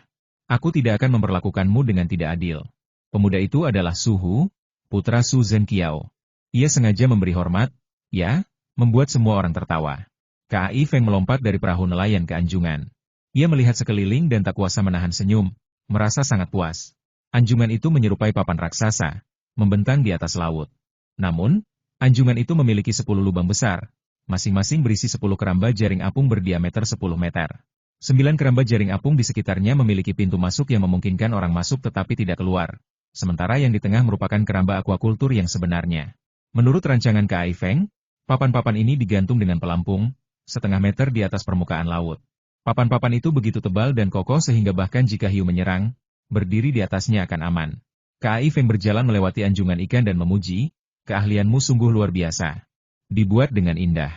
Aku tidak akan memperlakukanmu dengan tidak adil. Pemuda itu adalah Suhu, putra Su Zhenqiao. Ia sengaja memberi hormat, ya, membuat semua orang tertawa. Kai Feng melompat dari perahu nelayan ke anjungan. Ia melihat sekeliling dan tak kuasa menahan senyum, merasa sangat puas. Anjungan itu menyerupai papan raksasa, membentang di atas laut. Namun, anjungan itu memiliki 10 lubang besar, masing-masing berisi 10 keramba jaring apung berdiameter 10 meter. 9 keramba jaring apung di sekitarnya memiliki pintu masuk yang memungkinkan orang masuk tetapi tidak keluar, sementara yang di tengah merupakan keramba akuakultur yang sebenarnya. Menurut rancangan Kai Feng, papan-papan ini digantung dengan pelampung, setengah meter di atas permukaan laut. Papan-papan itu begitu tebal dan kokoh sehingga bahkan jika hiu menyerang, berdiri di atasnya akan aman. Kai Feng berjalan melewati anjungan ikan dan memuji, keahlianmu sungguh luar biasa. Dibuat dengan indah.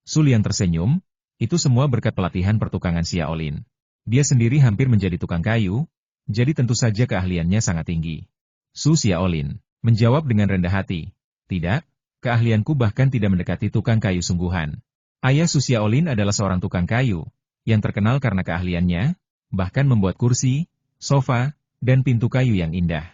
Su Liang tersenyum, itu semua berkat pelatihan pertukangan Xiaolin. Dia sendiri hampir menjadi tukang kayu, jadi tentu saja keahliannya sangat tinggi. Su Xiaolin menjawab dengan rendah hati, tidak, keahlianku bahkan tidak mendekati tukang kayu sungguhan. Ayah Su Xiaolin adalah seorang tukang kayu, yang terkenal karena keahliannya, bahkan membuat kursi, sofa, dan pintu kayu yang indah.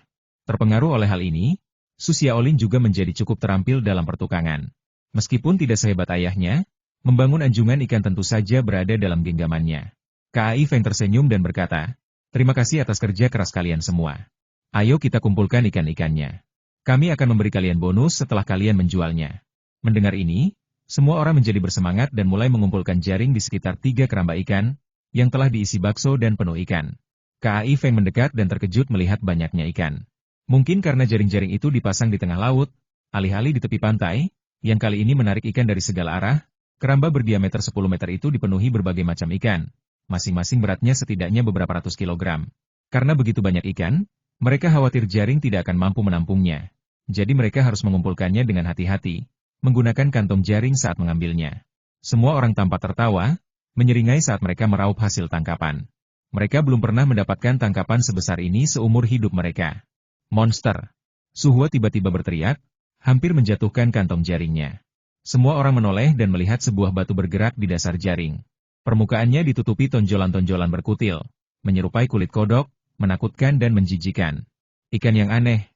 Terpengaruh oleh hal ini, Su Xiaolin juga menjadi cukup terampil dalam pertukangan. Meskipun tidak sehebat ayahnya, membangun anjungan ikan tentu saja berada dalam genggamannya. Kai Feng tersenyum dan berkata, terima kasih atas kerja keras kalian semua. Ayo kita kumpulkan ikan-ikannya. Kami akan memberi kalian bonus setelah kalian menjualnya. Mendengar ini, semua orang menjadi bersemangat dan mulai mengumpulkan jaring di sekitar 3 keramba ikan, yang telah diisi bakso dan penuh ikan. Kai Feng mendekat dan terkejut melihat banyaknya ikan. Mungkin karena jaring-jaring itu dipasang di tengah laut, alih-alih di tepi pantai, yang kali ini menarik ikan dari segala arah, keramba berdiameter 10 meter itu dipenuhi berbagai macam ikan, masing-masing beratnya setidaknya beberapa ratus kilogram. Karena begitu banyak ikan, Mereka khawatir jaring tidak akan mampu menampungnya. Jadi mereka harus mengumpulkannya dengan hati-hati, menggunakan kantong jaring saat mengambilnya. Semua orang tampak tertawa, menyeringai saat mereka meraup hasil tangkapan. Mereka belum pernah mendapatkan tangkapan sebesar ini seumur hidup mereka. Monster! Suhua tiba-tiba berteriak, hampir menjatuhkan kantong jaringnya. Semua orang menoleh dan melihat sebuah batu bergerak di dasar jaring. Permukaannya ditutupi tonjolan-tonjolan berkutil, menyerupai kulit kodok, menakutkan dan menjijikan. Ikan yang aneh.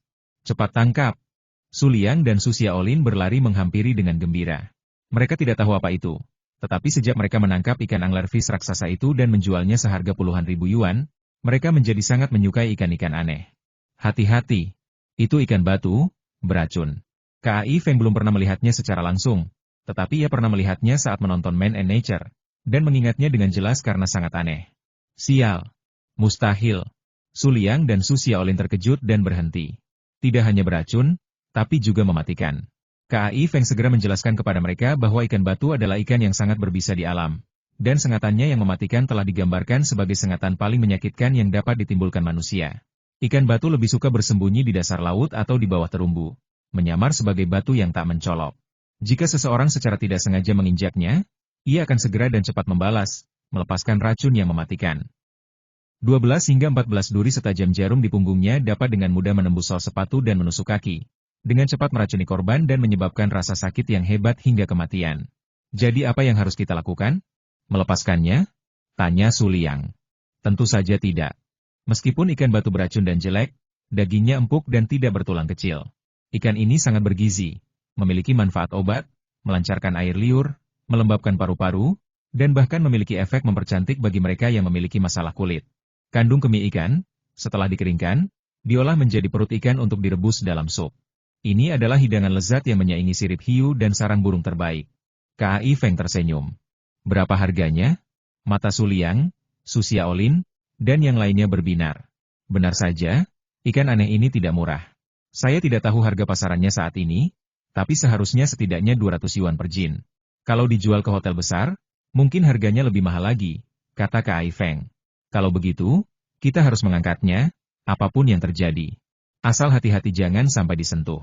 Cepat tangkap. Su Liang dan Su Xiaolin berlari menghampiri dengan gembira. Mereka tidak tahu apa itu. Tetapi sejak mereka menangkap ikan anglerfish raksasa itu dan menjualnya seharga puluhan ribu yuan, mereka menjadi sangat menyukai ikan-ikan aneh. Hati-hati. Itu ikan batu, beracun. KAI Feng belum pernah melihatnya secara langsung, tetapi ia pernah melihatnya saat menonton Man and Nature, dan mengingatnya dengan jelas karena sangat aneh. Sial. Mustahil. Su Liang dan Su Xiaolin terkejut dan berhenti. Tidak hanya beracun, tapi juga mematikan. KAI Feng segera menjelaskan kepada mereka bahwa ikan batu adalah ikan yang sangat berbisa di alam, dan sengatannya yang mematikan telah digambarkan sebagai sengatan paling menyakitkan yang dapat ditimbulkan manusia. Ikan batu lebih suka bersembunyi di dasar laut atau di bawah terumbu, menyamar sebagai batu yang tak mencolok. Jika seseorang secara tidak sengaja menginjaknya, ia akan segera dan cepat membalas, melepaskan racun yang mematikan. 12 hingga 14 duri setajam jarum di punggungnya dapat dengan mudah menembus sol sepatu dan menusuk kaki, dengan cepat meracuni korban dan menyebabkan rasa sakit yang hebat hingga kematian. Jadi apa yang harus kita lakukan? Melepaskannya? Tanya Su Liang. Tentu saja tidak. Meskipun ikan batu beracun dan jelek, dagingnya empuk dan tidak bertulang kecil. Ikan ini sangat bergizi, memiliki manfaat obat, melancarkan air liur, melembabkan paru-paru, dan bahkan memiliki efek mempercantik bagi mereka yang memiliki masalah kulit. Kandung kemih ikan, setelah dikeringkan, diolah menjadi perut ikan untuk direbus dalam sup. Ini adalah hidangan lezat yang menyaingi sirip hiu dan sarang burung terbaik. KAI Feng tersenyum. Berapa harganya? Mata Su Liang, Su Xiaolin, dan yang lainnya berbinar. Benar saja, ikan aneh ini tidak murah. Saya tidak tahu harga pasarannya saat ini, tapi seharusnya setidaknya 200 yuan per jin. Kalau dijual ke hotel besar, mungkin harganya lebih mahal lagi, kata KAI Feng. Kalau begitu, kita harus mengangkatnya, apapun yang terjadi. Asal hati-hati jangan sampai disentuh.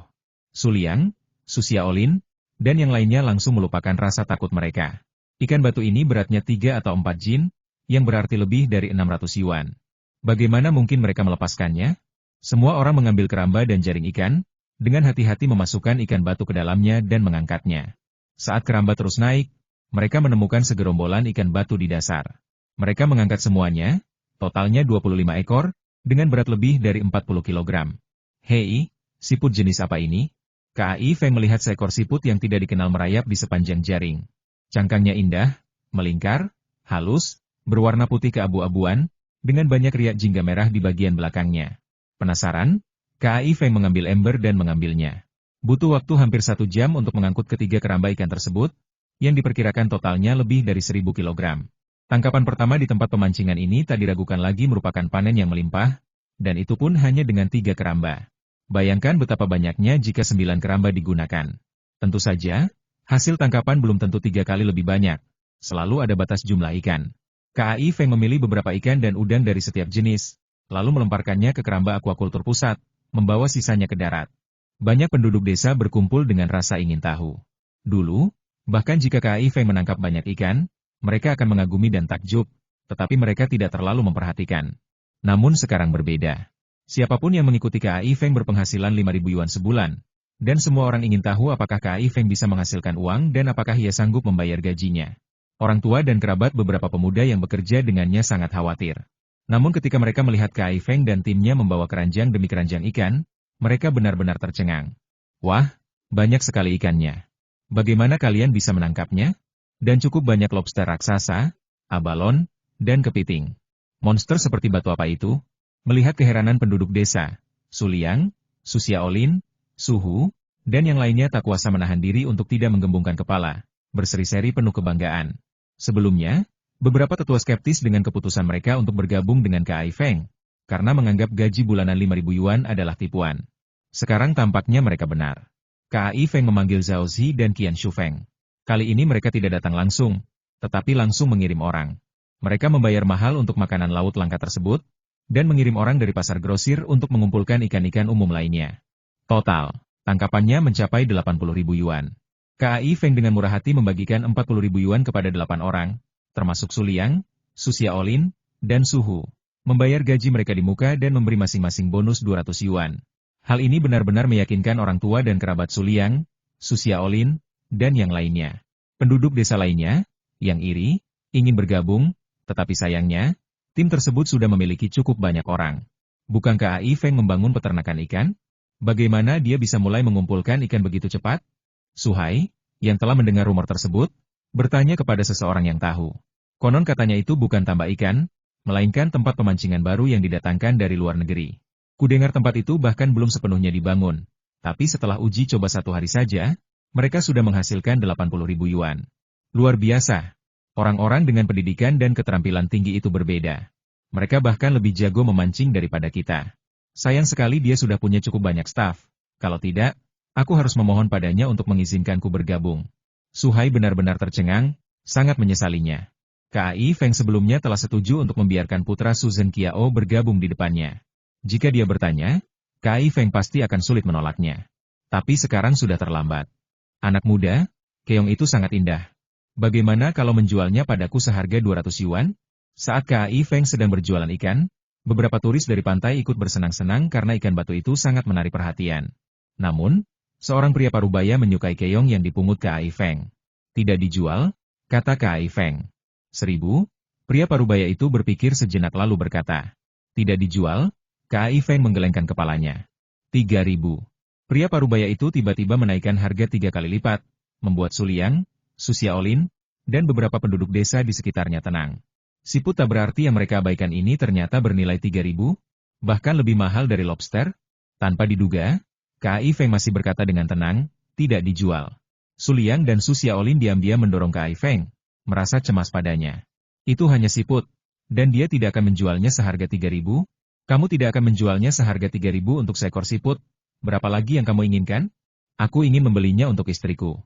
Su Liang, Su Xiaolin, dan yang lainnya langsung melupakan rasa takut mereka. Ikan batu ini beratnya 3 atau 4 jin, yang berarti lebih dari 600 yuan. Bagaimana mungkin mereka melepaskannya? Semua orang mengambil keramba dan jaring ikan, dengan hati-hati memasukkan ikan batu ke dalamnya dan mengangkatnya. Saat keramba terus naik, mereka menemukan segerombolan ikan batu di dasar. Mereka mengangkat semuanya, totalnya 25 ekor, dengan berat lebih dari 40 kilogram. Hei, siput jenis apa ini? KAI Feng melihat seekor siput yang tidak dikenal merayap di sepanjang jaring. Cangkangnya indah, melingkar, halus, berwarna putih keabu-abuan, dengan banyak riak jingga merah di bagian belakangnya. Penasaran? KAI Feng mengambil ember dan mengambilnya. Butuh waktu hampir 1 jam untuk mengangkut ketiga keramba ikan tersebut, yang diperkirakan totalnya lebih dari 1000 kilogram. Tangkapan pertama di tempat pemancingan ini tak diragukan lagi merupakan panen yang melimpah, dan itu pun hanya dengan 3 keramba. Bayangkan betapa banyaknya jika 9 keramba digunakan. Tentu saja, hasil tangkapan belum tentu 3 kali lebih banyak. Selalu ada batas jumlah ikan. KAI Feng memilih beberapa ikan dan udang dari setiap jenis, lalu melemparkannya ke keramba akuakultur pusat, membawa sisanya ke darat. Banyak penduduk desa berkumpul dengan rasa ingin tahu. Dulu, bahkan jika KAI Feng menangkap banyak ikan, mereka akan mengagumi dan takjub, tetapi mereka tidak terlalu memperhatikan. Namun sekarang berbeda. Siapapun yang mengikuti KAI Feng berpenghasilan 5.000 yuan sebulan, dan semua orang ingin tahu apakah KAI Feng bisa menghasilkan uang dan apakah ia sanggup membayar gajinya. Orang tua dan kerabat beberapa pemuda yang bekerja dengannya sangat khawatir. Namun ketika mereka melihat KAI Feng dan timnya membawa keranjang demi keranjang ikan, mereka benar-benar tercengang. Wah, banyak sekali ikannya. Bagaimana kalian bisa menangkapnya? Dan cukup banyak lobster raksasa, abalon, dan kepiting. Monster seperti batu apa itu? Melihat keheranan penduduk desa, Su Liang, Su Xiaolin, Su Hu, dan yang lainnya tak kuasa menahan diri untuk tidak menggembungkan kepala, berseri-seri penuh kebanggaan. Sebelumnya, beberapa tetua skeptis dengan keputusan mereka untuk bergabung dengan KAI Feng, karena menganggap gaji bulanan 5.000 yuan adalah tipuan. Sekarang tampaknya mereka benar. KAI Feng memanggil Zhao Zi dan Qian Shufeng. Kali ini mereka tidak datang langsung, tetapi langsung mengirim orang. Mereka membayar mahal untuk makanan laut langka tersebut, dan mengirim orang dari pasar grosir untuk mengumpulkan ikan-ikan umum lainnya. Total, tangkapannya mencapai 80.000 yuan. KAI Feng dengan murah hati membagikan 40.000 yuan kepada 8 orang, termasuk Su Liang, Su Xiaolin, dan Su Hu. Membayar gaji mereka di muka dan memberi masing-masing bonus 200 yuan. Hal ini benar-benar meyakinkan orang tua dan kerabat Su Liang, Su Xiaolin, dan yang lainnya. Penduduk desa lainnya, yang iri, ingin bergabung, tetapi sayangnya, tim tersebut sudah memiliki cukup banyak orang. Bukankah KAI Feng membangun peternakan ikan? Bagaimana dia bisa mulai mengumpulkan ikan begitu cepat? Su Hai, yang telah mendengar rumor tersebut, bertanya kepada seseorang yang tahu. Konon katanya itu bukan tambak ikan, melainkan tempat pemancingan baru yang didatangkan dari luar negeri. Kudengar tempat itu bahkan belum sepenuhnya dibangun, tapi setelah uji coba 1 hari saja, mereka sudah menghasilkan 80.000 yuan. Luar biasa. Orang-orang dengan pendidikan dan keterampilan tinggi itu berbeda. Mereka bahkan lebih jago memancing daripada kita. Sayang sekali dia sudah punya cukup banyak staf. Kalau tidak, aku harus memohon padanya untuk mengizinkanku bergabung. Su Hai benar-benar tercengang, sangat menyesalinya. KAI Feng sebelumnya telah setuju untuk membiarkan putra Su Zhen Qiao bergabung di depannya. Jika dia bertanya, KAI Feng pasti akan sulit menolaknya. Tapi sekarang sudah terlambat. Anak muda, keong itu sangat indah. Bagaimana kalau menjualnya padaku seharga 200 yuan? Saat KAI Feng sedang berjualan ikan, beberapa turis dari pantai ikut bersenang-senang karena ikan batu itu sangat menarik perhatian. Namun, seorang pria parubaya menyukai keong yang dipungut KAI Feng. Tidak dijual, kata KAI Feng. 1.000, pria parubaya itu berpikir sejenak lalu berkata. Tidak dijual, KAI Feng menggelengkan kepalanya. 3.000. Pria parubaya itu tiba-tiba menaikkan harga 3 kali lipat, membuat Su Liang, Su Xiaolin, dan beberapa penduduk desa di sekitarnya tenang. Siput tak berarti yang mereka abaikan ini ternyata bernilai 3.000, bahkan lebih mahal dari lobster. Tanpa diduga, KAI Feng masih berkata dengan tenang, tidak dijual. Su Liang dan Su Xiaolin diam-diam mendorong KAI Feng, merasa cemas padanya. Itu hanya siput, dan dia tidak akan menjualnya seharga 3.000. Kamu tidak akan menjualnya seharga 3.000 untuk seekor siput. Berapa lagi yang kamu inginkan? Aku ingin membelinya untuk istriku.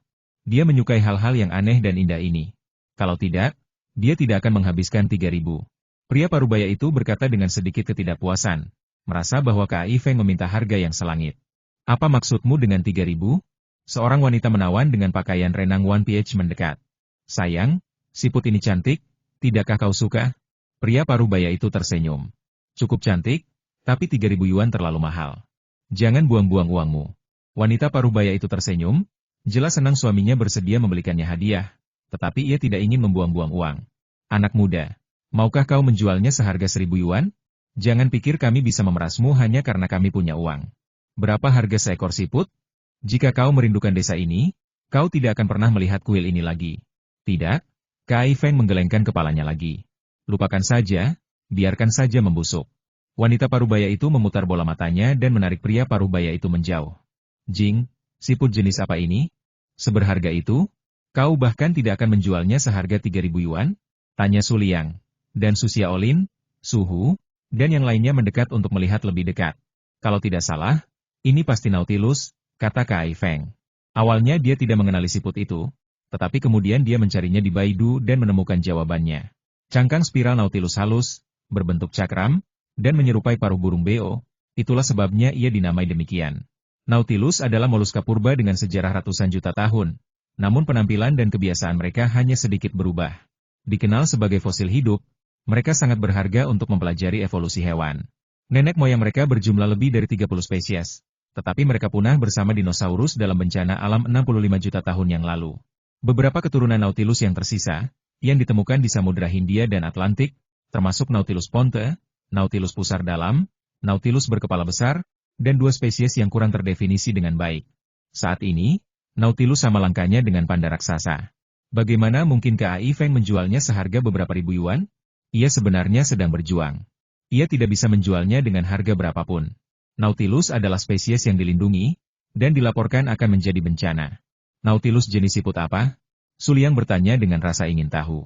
Dia menyukai hal-hal yang aneh dan indah ini. Kalau tidak, dia tidak akan menghabiskan 3.000. Pria parubaya itu berkata dengan sedikit ketidakpuasan, merasa bahwa KAI Feng meminta harga yang selangit. Apa maksudmu dengan 3.000? Seorang wanita menawan dengan pakaian renang One PH mendekat. Sayang, siput ini cantik, tidakkah kau suka? Pria parubaya itu tersenyum. Cukup cantik, tapi 3.000 yuan terlalu mahal. Jangan buang-buang uangmu. Wanita parubaya itu tersenyum, jelas senang suaminya bersedia membelikannya hadiah, tetapi ia tidak ingin membuang-buang uang. Anak muda, maukah kau menjualnya seharga 1.000 yuan? Jangan pikir kami bisa memerasmu hanya karena kami punya uang. Berapa harga seekor siput? Jika kau merindukan desa ini, kau tidak akan pernah melihat kuil ini lagi. Tidak? KAI Feng menggelengkan kepalanya lagi. Lupakan saja, biarkan saja membusuk. Wanita parubaya itu memutar bola matanya dan menarik pria parubaya itu menjauh. Jing, siput jenis apa ini? Seberharga itu? Kau bahkan tidak akan menjualnya seharga 3.000 yuan? Tanya Su Liang. Dan Su Xiaolin, Su Hu, dan yang lainnya mendekat untuk melihat lebih dekat. Kalau tidak salah, ini pasti Nautilus, kata KAI Feng. Awalnya dia tidak mengenali siput itu, tetapi kemudian dia mencarinya di Baidu dan menemukan jawabannya. Cangkang spiral Nautilus halus, berbentuk cakram, dan menyerupai paruh burung beo, itulah sebabnya ia dinamai demikian. Nautilus adalah moluska purba dengan sejarah ratusan juta tahun, namun penampilan dan kebiasaan mereka hanya sedikit berubah. Dikenal sebagai fosil hidup, mereka sangat berharga untuk mempelajari evolusi hewan. Nenek moyang mereka berjumlah lebih dari 30 spesies, tetapi mereka punah bersama dinosaurus dalam bencana alam 65 juta tahun yang lalu. Beberapa keturunan Nautilus yang tersisa, yang ditemukan di Samudra Hindia dan Atlantik, termasuk Nautilus ponte, Nautilus pusar dalam, Nautilus berkepala besar, dan 2 spesies yang kurang terdefinisi dengan baik. Saat ini, Nautilus sama langkahnya dengan panda raksasa. Bagaimana mungkin KAI Feng menjualnya seharga beberapa ribu yuan? Ia sebenarnya sedang berjuang. Ia tidak bisa menjualnya dengan harga berapapun. Nautilus adalah spesies yang dilindungi, dan dilaporkan akan menjadi bencana. Nautilus jenis siput apa? Su Liang bertanya dengan rasa ingin tahu.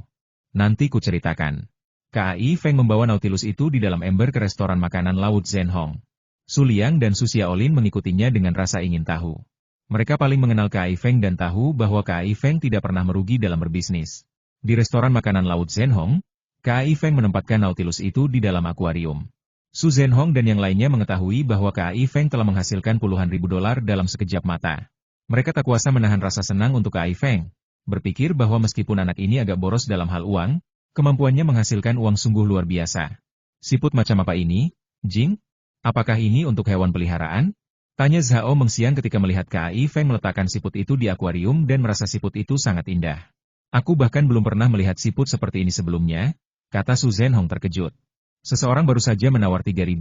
Nanti ku ceritakan. KAI Feng membawa Nautilus itu di dalam ember ke restoran makanan laut Zhenhong. Su Liang dan Su Xiaolin mengikutinya dengan rasa ingin tahu. Mereka paling mengenal KAI Feng dan tahu bahwa KAI Feng tidak pernah merugi dalam berbisnis. Di restoran makanan laut Zhenhong, KAI Feng menempatkan Nautilus itu di dalam akuarium. Su Zhenhong dan yang lainnya mengetahui bahwa KAI Feng telah menghasilkan puluhan ribu dolar dalam sekejap mata. Mereka tak kuasa menahan rasa senang untuk KAI Feng. Berpikir bahwa meskipun anak ini agak boros dalam hal uang, kemampuannya menghasilkan uang sungguh luar biasa. Siput macam apa ini, Jing? Apakah ini untuk hewan peliharaan? Tanya Zhao Mengxiang ketika melihat KAI Feng meletakkan siput itu di akuarium dan merasa siput itu sangat indah. Aku bahkan belum pernah melihat siput seperti ini sebelumnya, kata Su Zhenhong terkejut. Seseorang baru saja menawar 3.000,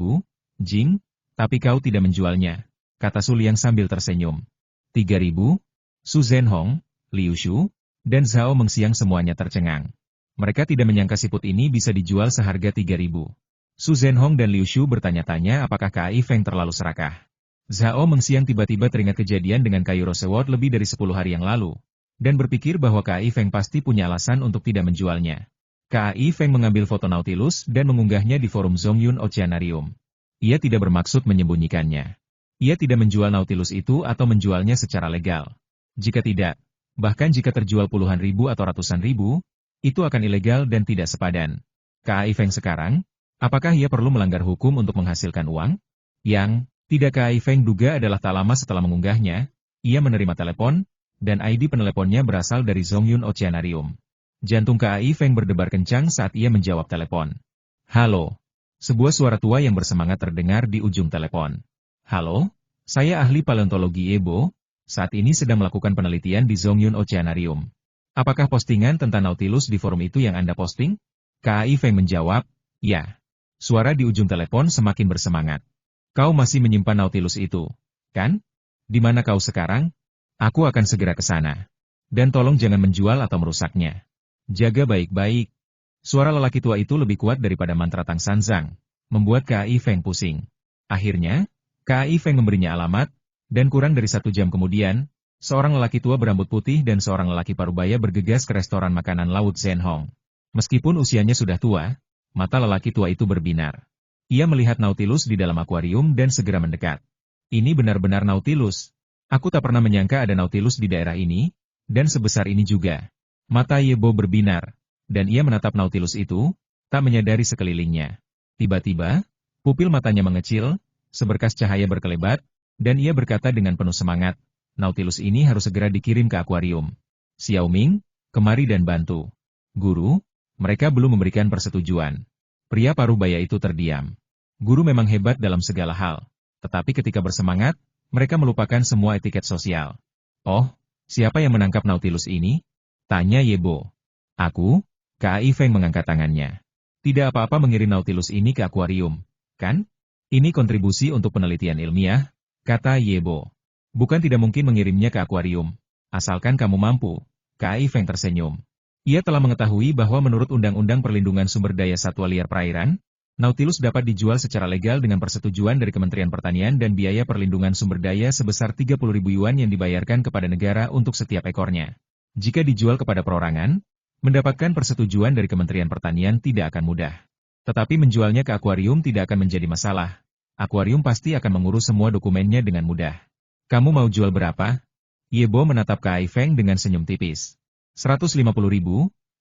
Jing, tapi kau tidak menjualnya, kata Su Liang sambil tersenyum. 3.000? Su Zhenhong, Liu Shu, dan Zhao Mengxiang semuanya tercengang. Mereka tidak menyangka siput ini bisa dijual seharga 3.000. Su Zhenhong dan Liu Shu bertanya-tanya apakah KAI Feng terlalu serakah. Zhao Mengxiang tiba-tiba teringat kejadian dengan kayu Roseward lebih dari 10 hari yang lalu, dan berpikir bahwa KAI Feng pasti punya alasan untuk tidak menjualnya. KAI Feng mengambil foto Nautilus dan mengunggahnya di forum Zongyun Oceanarium. Ia tidak bermaksud menyembunyikannya. Ia tidak menjual Nautilus itu atau menjualnya secara legal. Jika tidak, bahkan jika terjual puluhan ribu atau ratusan ribu, itu akan ilegal dan tidak sepadan. KAI Feng sekarang, apakah ia perlu melanggar hukum untuk menghasilkan uang? Yang tidak KAI Feng duga adalah tak lama setelah mengunggahnya, ia menerima telepon, dan ID peneleponnya berasal dari Zongyun Oceanarium. Jantung KAI Feng berdebar kencang saat ia menjawab telepon. Halo. Sebuah suara tua yang bersemangat terdengar di ujung telepon. Halo, saya ahli paleontologi Ebo, saat ini sedang melakukan penelitian di Zongyun Oceanarium. Apakah postingan tentang Nautilus di forum itu yang Anda posting? KAI Feng menjawab, ya. Suara di ujung telepon semakin bersemangat. Kau masih menyimpan Nautilus itu, kan? Di mana kau sekarang? Aku akan segera ke sana. Dan tolong jangan menjual atau merusaknya. Jaga baik-baik. Suara lelaki tua itu lebih kuat daripada mantra Tang Sanzang, membuat KAI Feng pusing. Akhirnya, KAI Feng memberinya alamat, dan kurang dari 1 jam kemudian, seorang lelaki tua berambut putih dan seorang lelaki parubaya bergegas ke restoran makanan laut Zhenhong. Meskipun usianya sudah tua, mata lelaki tua itu berbinar. Ia melihat Nautilus di dalam akuarium dan segera mendekat. Ini benar-benar Nautilus. Aku tak pernah menyangka ada Nautilus di daerah ini, dan sebesar ini juga. Mata Yebo berbinar, dan ia menatap Nautilus itu, tak menyadari sekelilingnya. Tiba-tiba, pupil matanya mengecil, seberkas cahaya berkelebat, dan ia berkata dengan penuh semangat, Nautilus ini harus segera dikirim ke akuarium. Xiao Ming, kemari dan bantu. Guru, mereka belum memberikan persetujuan. Pria parubaya itu terdiam. Guru memang hebat dalam segala hal, tetapi ketika bersemangat, mereka melupakan semua etiket sosial. Oh, siapa yang menangkap Nautilus ini? Tanya Yebo. Aku? KAI Feng mengangkat tangannya. Tidak apa-apa mengirim Nautilus ini ke akuarium, kan? Ini kontribusi untuk penelitian ilmiah, kata Yebo. Bukan tidak mungkin mengirimnya ke akuarium, asalkan kamu mampu. KAI Feng tersenyum. Ia telah mengetahui bahwa menurut Undang-Undang Perlindungan Sumber Daya Satwa Liar Perairan, Nautilus dapat dijual secara legal dengan persetujuan dari Kementerian Pertanian dan biaya perlindungan sumber daya sebesar 30.000 yuan yang dibayarkan kepada negara untuk setiap ekornya. Jika dijual kepada perorangan, mendapatkan persetujuan dari Kementerian Pertanian tidak akan mudah. Tetapi menjualnya ke akuarium tidak akan menjadi masalah. Akuarium pasti akan mengurus semua dokumennya dengan mudah. Kamu mau jual berapa? Yebo menatap KAI Feng dengan senyum tipis. 150.000,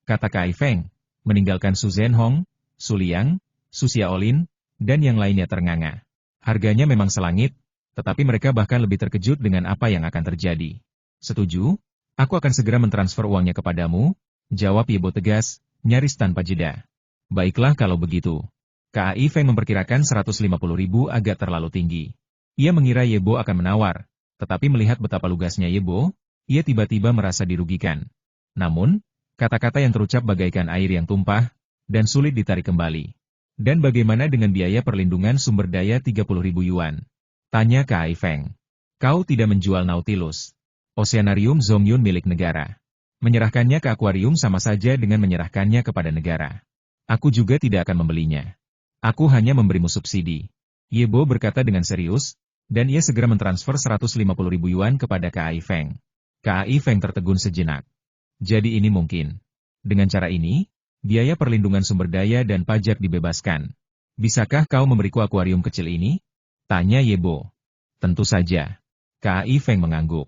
kata KAI Feng, meninggalkan Su Zhenhong, Su Liang, Su Xiaolin, dan yang lainnya ternganga. Harganya memang selangit, tetapi mereka bahkan lebih terkejut dengan apa yang akan terjadi. Setuju? Aku akan segera mentransfer uangnya kepadamu, jawab Yebo tegas, nyaris tanpa jeda. Baiklah kalau begitu. KAI Feng memperkirakan 150.000 agak terlalu tinggi. Ia mengira Yebo akan menawar, tetapi melihat betapa lugasnya Yebo, ia tiba-tiba merasa dirugikan. Namun, kata-kata yang terucap bagaikan air yang tumpah, dan sulit ditarik kembali. Dan bagaimana dengan biaya perlindungan sumber daya 30.000 yuan? Tanya KAI Feng. Kau tidak menjual Nautilus. Oceanarium Zongyun milik negara. Menyerahkannya ke akuarium sama saja dengan menyerahkannya kepada negara. Aku juga tidak akan membelinya. Aku hanya memberimu subsidi. Yebo berkata dengan serius, dan ia segera mentransfer 150.000 yuan kepada KAI Feng. KAI Feng tertegun sejenak. Jadi ini mungkin. Dengan cara ini, biaya perlindungan sumber daya dan pajak dibebaskan. Bisakah kau memberiku akuarium kecil ini? Tanya Yebo. Tentu saja. KAI Feng mengangguk.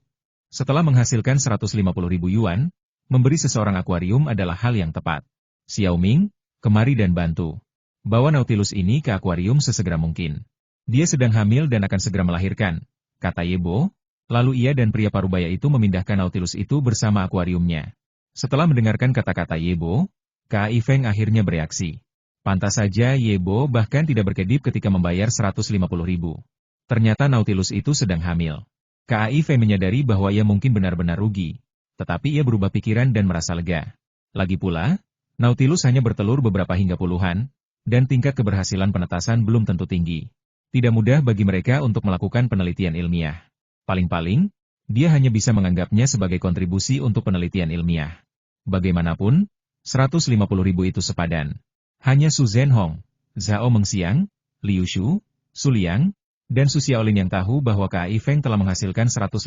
Setelah menghasilkan 150.000 yuan, memberi seseorang akuarium adalah hal yang tepat. Xiao Ming, kemari dan bantu. Bawa Nautilus ini ke akuarium sesegera mungkin. Dia sedang hamil dan akan segera melahirkan, kata Yebo. Lalu ia dan pria parubaya itu memindahkan Nautilus itu bersama akuariumnya. Setelah mendengarkan kata-kata Yebo, Kai Feng akhirnya bereaksi. Pantas saja Yebo bahkan tidak berkedip ketika membayar 150.000. Ternyata Nautilus itu sedang hamil. Kai Feng menyadari bahwa ia mungkin benar-benar rugi. Tetapi ia berubah pikiran dan merasa lega. Lagi pula, Nautilus hanya bertelur beberapa hingga puluhan, dan tingkat keberhasilan penetasan belum tentu tinggi. Tidak mudah bagi mereka untuk melakukan penelitian ilmiah. Paling-paling, dia hanya bisa menganggapnya sebagai kontribusi untuk penelitian ilmiah. Bagaimanapun, 150.000 itu sepadan. Hanya Su Zhenhong, Zhao Mengxiang, Liu Shu, Su Liang, dan Su Xiaolin yang tahu bahwa Kai Feng telah menghasilkan 150.000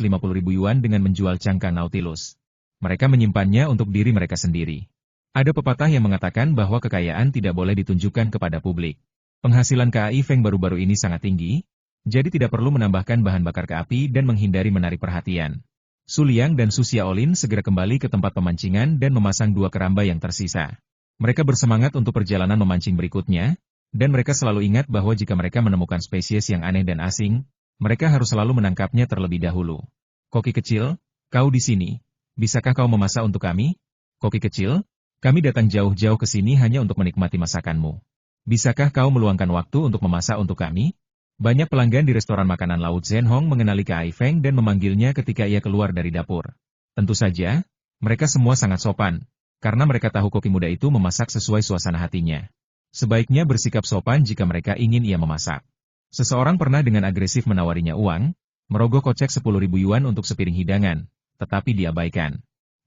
yuan dengan menjual cangkang Nautilus. Mereka menyimpannya untuk diri mereka sendiri. Ada pepatah yang mengatakan bahwa kekayaan tidak boleh ditunjukkan kepada publik. Penghasilan Kai Feng baru-baru ini sangat tinggi, jadi tidak perlu menambahkan bahan bakar ke api dan menghindari menarik perhatian. Su Liang dan Su Xiaolin segera kembali ke tempat pemancingan dan memasang 2 keramba yang tersisa. Mereka bersemangat untuk perjalanan memancing berikutnya, dan mereka selalu ingat bahwa jika mereka menemukan spesies yang aneh dan asing, mereka harus selalu menangkapnya terlebih dahulu. Koki kecil, kau di sini. Bisakah kau memasak untuk kami? Koki kecil, kami datang jauh-jauh ke sini hanya untuk menikmati masakanmu. Bisakah kau meluangkan waktu untuk memasak untuk kami? Banyak pelanggan di restoran makanan laut Zhenhong mengenali Kai Feng dan memanggilnya ketika ia keluar dari dapur. Tentu saja, mereka semua sangat sopan, karena mereka tahu koki muda itu memasak sesuai suasana hatinya. Sebaiknya bersikap sopan jika mereka ingin ia memasak. Seseorang pernah dengan agresif menawarinya uang, merogoh kocek 10.000 yuan untuk sepiring hidangan, tetapi diabaikan.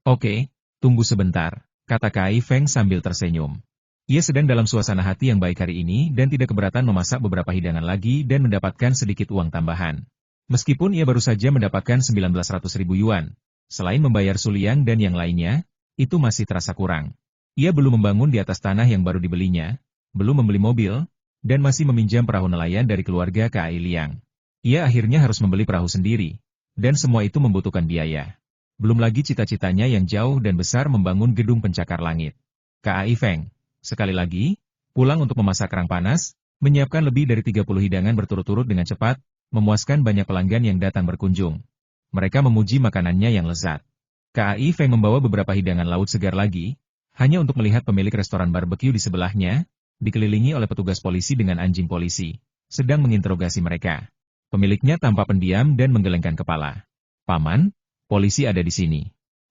Oke, tunggu sebentar, kata Kai Feng sambil tersenyum. Ia sedang dalam suasana hati yang baik hari ini dan tidak keberatan memasak beberapa hidangan lagi dan mendapatkan sedikit uang tambahan. Meskipun ia baru saja mendapatkan 1900.000 yuan, selain membayar Su Liang dan yang lainnya, itu masih terasa kurang. Ia belum membangun di atas tanah yang baru dibelinya, belum membeli mobil, dan masih meminjam perahu nelayan dari keluarga Kai Liang. Ia akhirnya harus membeli perahu sendiri, dan semua itu membutuhkan biaya. Belum lagi cita-citanya yang jauh dan besar membangun gedung pencakar langit. Kai Feng, sekali lagi, pulang untuk memasak kerang panas, menyiapkan lebih dari 30 hidangan berturut-turut dengan cepat, memuaskan banyak pelanggan yang datang berkunjung. Mereka memuji makanannya yang lezat. Kai Feng membawa beberapa hidangan laut segar lagi, hanya untuk melihat pemilik restoran barbeque di sebelahnya, dikelilingi oleh petugas polisi dengan anjing polisi, sedang menginterogasi mereka. Pemiliknya tampak pendiam dan menggelengkan kepala. Paman, polisi ada di sini.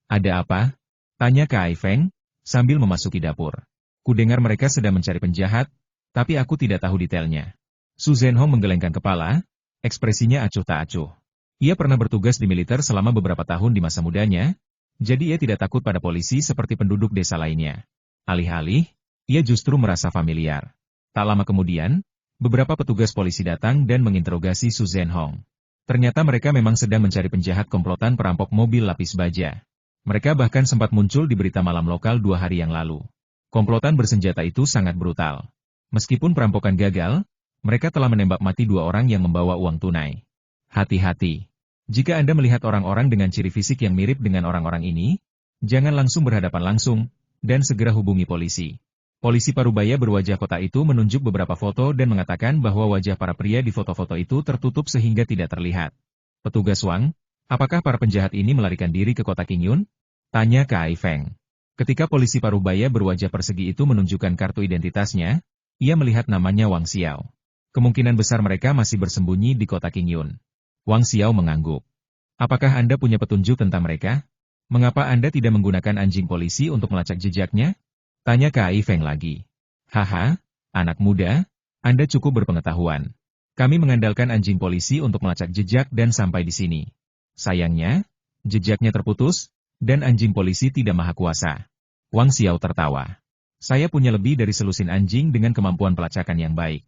Ada apa? Tanya Kai Feng, sambil memasuki dapur. Kudengar mereka sedang mencari penjahat, tapi aku tidak tahu detailnya. Su Zhenhong menggelengkan kepala, ekspresinya acuh tak acuh. Ia pernah bertugas di militer selama beberapa tahun di masa mudanya, jadi ia tidak takut pada polisi seperti penduduk desa lainnya. Alih-alih, ia justru merasa familiar. Tak lama kemudian, beberapa petugas polisi datang dan menginterogasi Su Zhenhong. Ternyata mereka memang sedang mencari penjahat komplotan perampok mobil lapis baja. Mereka bahkan sempat muncul di berita malam lokal 2 hari yang lalu. Komplotan bersenjata itu sangat brutal. Meskipun perampokan gagal, mereka telah menembak mati 2 orang yang membawa uang tunai. Hati-hati. Jika Anda melihat orang-orang dengan ciri fisik yang mirip dengan orang-orang ini, jangan langsung berhadapan langsung, dan segera hubungi polisi. Polisi parubaya berwajah kota itu menunjuk beberapa foto dan mengatakan bahwa wajah para pria di foto-foto itu tertutup sehingga tidak terlihat. Petugas Wang, apakah para penjahat ini melarikan diri ke kota Qingyun? Tanya Kai Feng. Ketika polisi parubaya berwajah persegi itu menunjukkan kartu identitasnya, ia melihat namanya Wang Xiao. Kemungkinan besar mereka masih bersembunyi di kota Qingyun. Wang Xiao mengangguk. Apakah Anda punya petunjuk tentang mereka? Mengapa Anda tidak menggunakan anjing polisi untuk melacak jejaknya? Tanya Kai Feng lagi. Haha, anak muda, Anda cukup berpengetahuan. Kami mengandalkan anjing polisi untuk melacak jejak dan sampai di sini. Sayangnya, jejaknya terputus, dan anjing polisi tidak maha kuasa. Wang Xiao tertawa. Saya punya lebih dari selusin anjing dengan kemampuan pelacakan yang baik.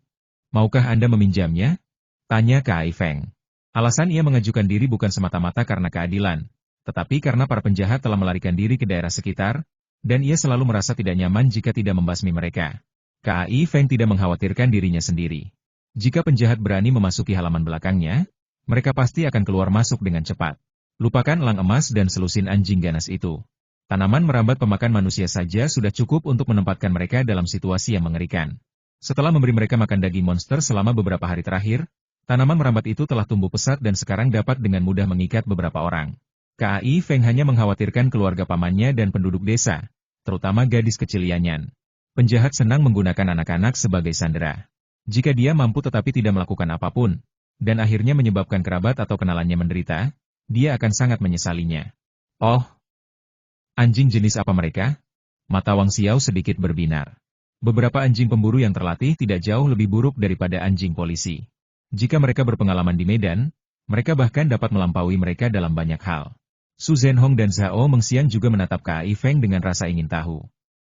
Maukah Anda meminjamnya? Tanya Kai Feng. Alasan ia mengajukan diri bukan semata-mata karena keadilan, tetapi karena para penjahat telah melarikan diri ke daerah sekitar, dan ia selalu merasa tidak nyaman jika tidak membasmi mereka. Kai Feng tidak mengkhawatirkan dirinya sendiri. Jika penjahat berani memasuki halaman belakangnya, mereka pasti akan keluar masuk dengan cepat. Lupakan elang emas dan selusin anjing ganas itu. Tanaman merambat pemakan manusia saja sudah cukup untuk menempatkan mereka dalam situasi yang mengerikan. Setelah memberi mereka makan daging monster selama beberapa hari terakhir, tanaman merambat itu telah tumbuh pesat dan sekarang dapat dengan mudah mengikat beberapa orang. Kai Feng hanya mengkhawatirkan keluarga pamannya dan penduduk desa, terutama gadis kecil Yanyan. Penjahat senang menggunakan anak-anak sebagai sandera. Jika dia mampu tetapi tidak melakukan apapun, dan akhirnya menyebabkan kerabat atau kenalannya menderita, dia akan sangat menyesalinya. Oh, anjing jenis apa mereka? Mata Wang Xiao sedikit berbinar. Beberapa anjing pemburu yang terlatih tidak jauh lebih buruk daripada anjing polisi. Jika mereka berpengalaman di medan, mereka bahkan dapat melampaui mereka dalam banyak hal. Su Zhenhong dan Zhao Mengxiang juga menatap Kai Feng dengan rasa ingin tahu.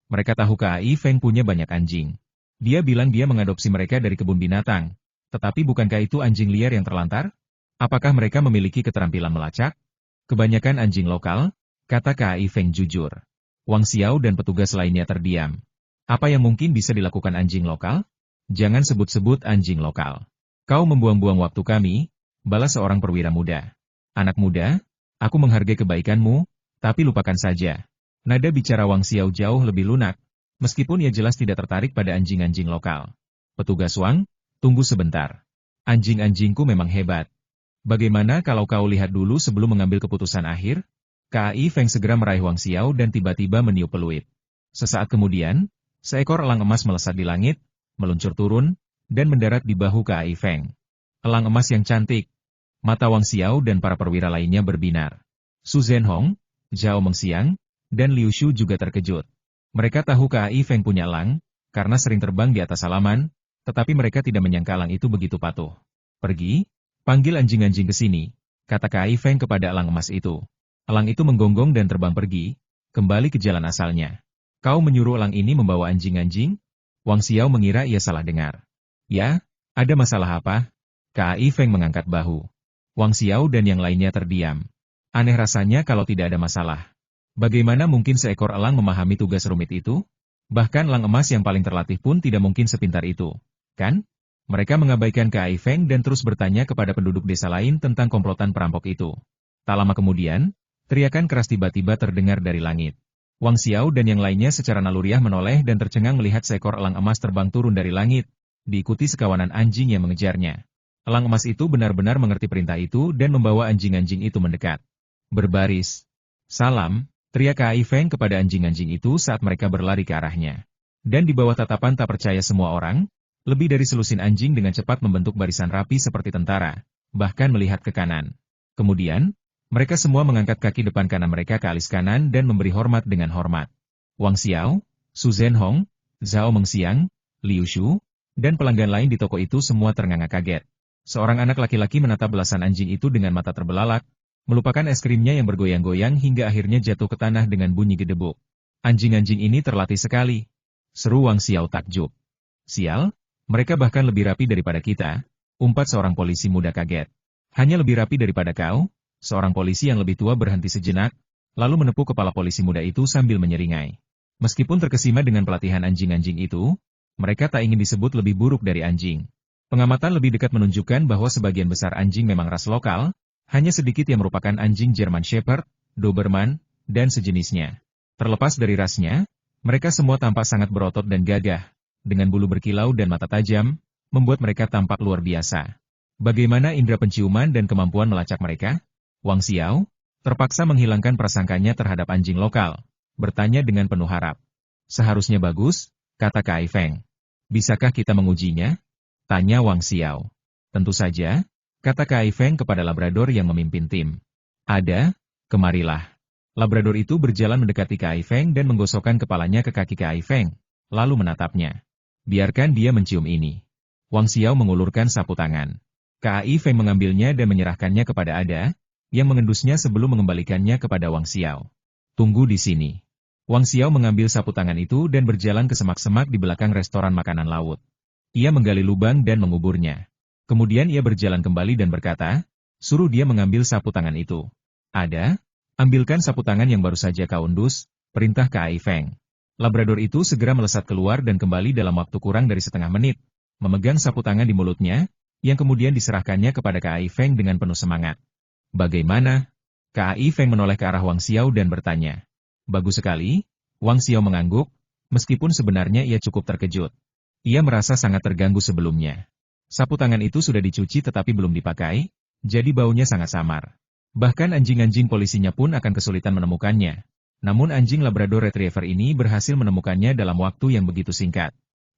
Mereka tahu Kai Feng punya banyak anjing. Dia bilang dia mengadopsi mereka dari kebun binatang. Tetapi bukankah itu anjing liar yang terlantar? Apakah mereka memiliki keterampilan melacak? Kebanyakan anjing lokal, kata Kai Feng jujur. Wang Xiao dan petugas lainnya terdiam. Apa yang mungkin bisa dilakukan anjing lokal? Jangan sebut-sebut anjing lokal. Kau membuang-buang waktu kami, balas seorang perwira muda. Anak muda, aku menghargai kebaikanmu, tapi lupakan saja. Nada bicara Wang Xiao jauh lebih lunak, meskipun ia jelas tidak tertarik pada anjing-anjing lokal. Petugas Wang, tunggu sebentar. Anjing-anjingku memang hebat. Bagaimana kalau kau lihat dulu sebelum mengambil keputusan akhir? Kai Feng segera meraih Wang Xiao dan tiba-tiba meniup peluit. Sesaat kemudian, seekor elang emas melesat di langit, meluncur turun, dan mendarat di bahu Kai Feng. Elang emas yang cantik. Mata Wang Xiao dan para perwira lainnya berbinar. Su Zhenhong, Zhao Mengxiang, dan Liu Shu juga terkejut. Mereka tahu Kai Feng punya elang, karena sering terbang di atas halaman, tetapi mereka tidak menyangka elang itu begitu patuh. Pergi, panggil anjing-anjing ke sini, kata Kai Feng kepada elang emas itu. Elang itu menggonggong dan terbang pergi, kembali ke jalan asalnya. Kau menyuruh elang ini membawa anjing-anjing? Wang Xiao mengira ia salah dengar. Ya, ada masalah apa? Kai Feng mengangkat bahu. Wang Xiao dan yang lainnya terdiam. Aneh rasanya kalau tidak ada masalah. Bagaimana mungkin seekor elang memahami tugas rumit itu? Bahkan elang emas yang paling terlatih pun tidak mungkin sepintar itu. Kan? Mereka mengabaikan Kai Feng dan terus bertanya kepada penduduk desa lain tentang komplotan perampok itu. Tak lama kemudian, teriakan keras tiba-tiba terdengar dari langit. Wang Xiao dan yang lainnya secara naluriah menoleh dan tercengang melihat seekor elang emas terbang turun dari langit, diikuti sekawanan anjing yang mengejarnya. Elang emas itu benar-benar mengerti perintah itu dan membawa anjing-anjing itu mendekat. Berbaris. Salam, teriak Kai Feng kepada anjing-anjing itu saat mereka berlari ke arahnya. Dan di bawah tatapan tak percaya semua orang, lebih dari selusin anjing dengan cepat membentuk barisan rapi seperti tentara, bahkan melihat ke kanan. Kemudian, mereka semua mengangkat kaki depan kanan mereka ke alis kanan dan memberi hormat dengan hormat. Wang Xiao, Su Zhenhong, Zhao Mengxiang, Liu Shu, dan pelanggan lain di toko itu semua ternganga kaget. Seorang anak laki-laki menatap belasan anjing itu dengan mata terbelalak, melupakan es krimnya yang bergoyang-goyang hingga akhirnya jatuh ke tanah dengan bunyi gedebuk. Anjing-anjing ini terlatih sekali. Seru Wang Xiao takjub. Sial, mereka bahkan lebih rapi daripada kita, umpat seorang polisi muda kaget. Hanya lebih rapi daripada kau? Seorang polisi yang lebih tua berhenti sejenak, lalu menepuk kepala polisi muda itu sambil menyeringai. Meskipun terkesima dengan pelatihan anjing-anjing itu, mereka tak ingin disebut lebih buruk dari anjing. Pengamatan lebih dekat menunjukkan bahwa sebagian besar anjing memang ras lokal, hanya sedikit yang merupakan anjing German Shepherd, Doberman, dan sejenisnya. Terlepas dari rasnya, mereka semua tampak sangat berotot dan gagah, dengan bulu berkilau dan mata tajam, membuat mereka tampak luar biasa. Bagaimana indera penciuman dan kemampuan melacak mereka? Wang Xiao terpaksa menghilangkan prasangkanya terhadap anjing lokal, bertanya dengan penuh harap. Seharusnya bagus, kata Kai Feng. Bisakah kita mengujinya? Tanya Wang Xiao. Tentu saja, kata Kai Feng kepada Labrador yang memimpin tim. Ada, kemarilah. Labrador itu berjalan mendekati Kai Feng dan menggosokkan kepalanya ke kaki Kai Feng, lalu menatapnya. Biarkan dia mencium ini. Wang Xiao mengulurkan sapu tangan. Kai Feng mengambilnya dan menyerahkannya kepada Ada, yang mengendusnya sebelum mengembalikannya kepada Wang Xiao. Tunggu di sini. Wang Xiao mengambil sapu tangan itu dan berjalan ke semak-semak di belakang restoran makanan laut. Ia menggali lubang dan menguburnya. Kemudian ia berjalan kembali dan berkata, suruh dia mengambil sapu tangan itu. Ada, ambilkan sapu tangan yang baru saja kau undus, perintah Kai Feng. Labrador itu segera melesat keluar dan kembali dalam waktu kurang dari setengah menit, memegang sapu tangan di mulutnya, yang kemudian diserahkannya kepada Kai Feng dengan penuh semangat. Bagaimana? Kai Feng menoleh ke arah Wang Xiao dan bertanya. Bagus sekali, Wang Xiao mengangguk, meskipun sebenarnya ia cukup terkejut. Ia merasa sangat terganggu sebelumnya. Sapu tangan itu sudah dicuci tetapi belum dipakai, jadi baunya sangat samar. Bahkan anjing-anjing polisinya pun akan kesulitan menemukannya. Namun anjing Labrador Retriever ini berhasil menemukannya dalam waktu yang begitu singkat.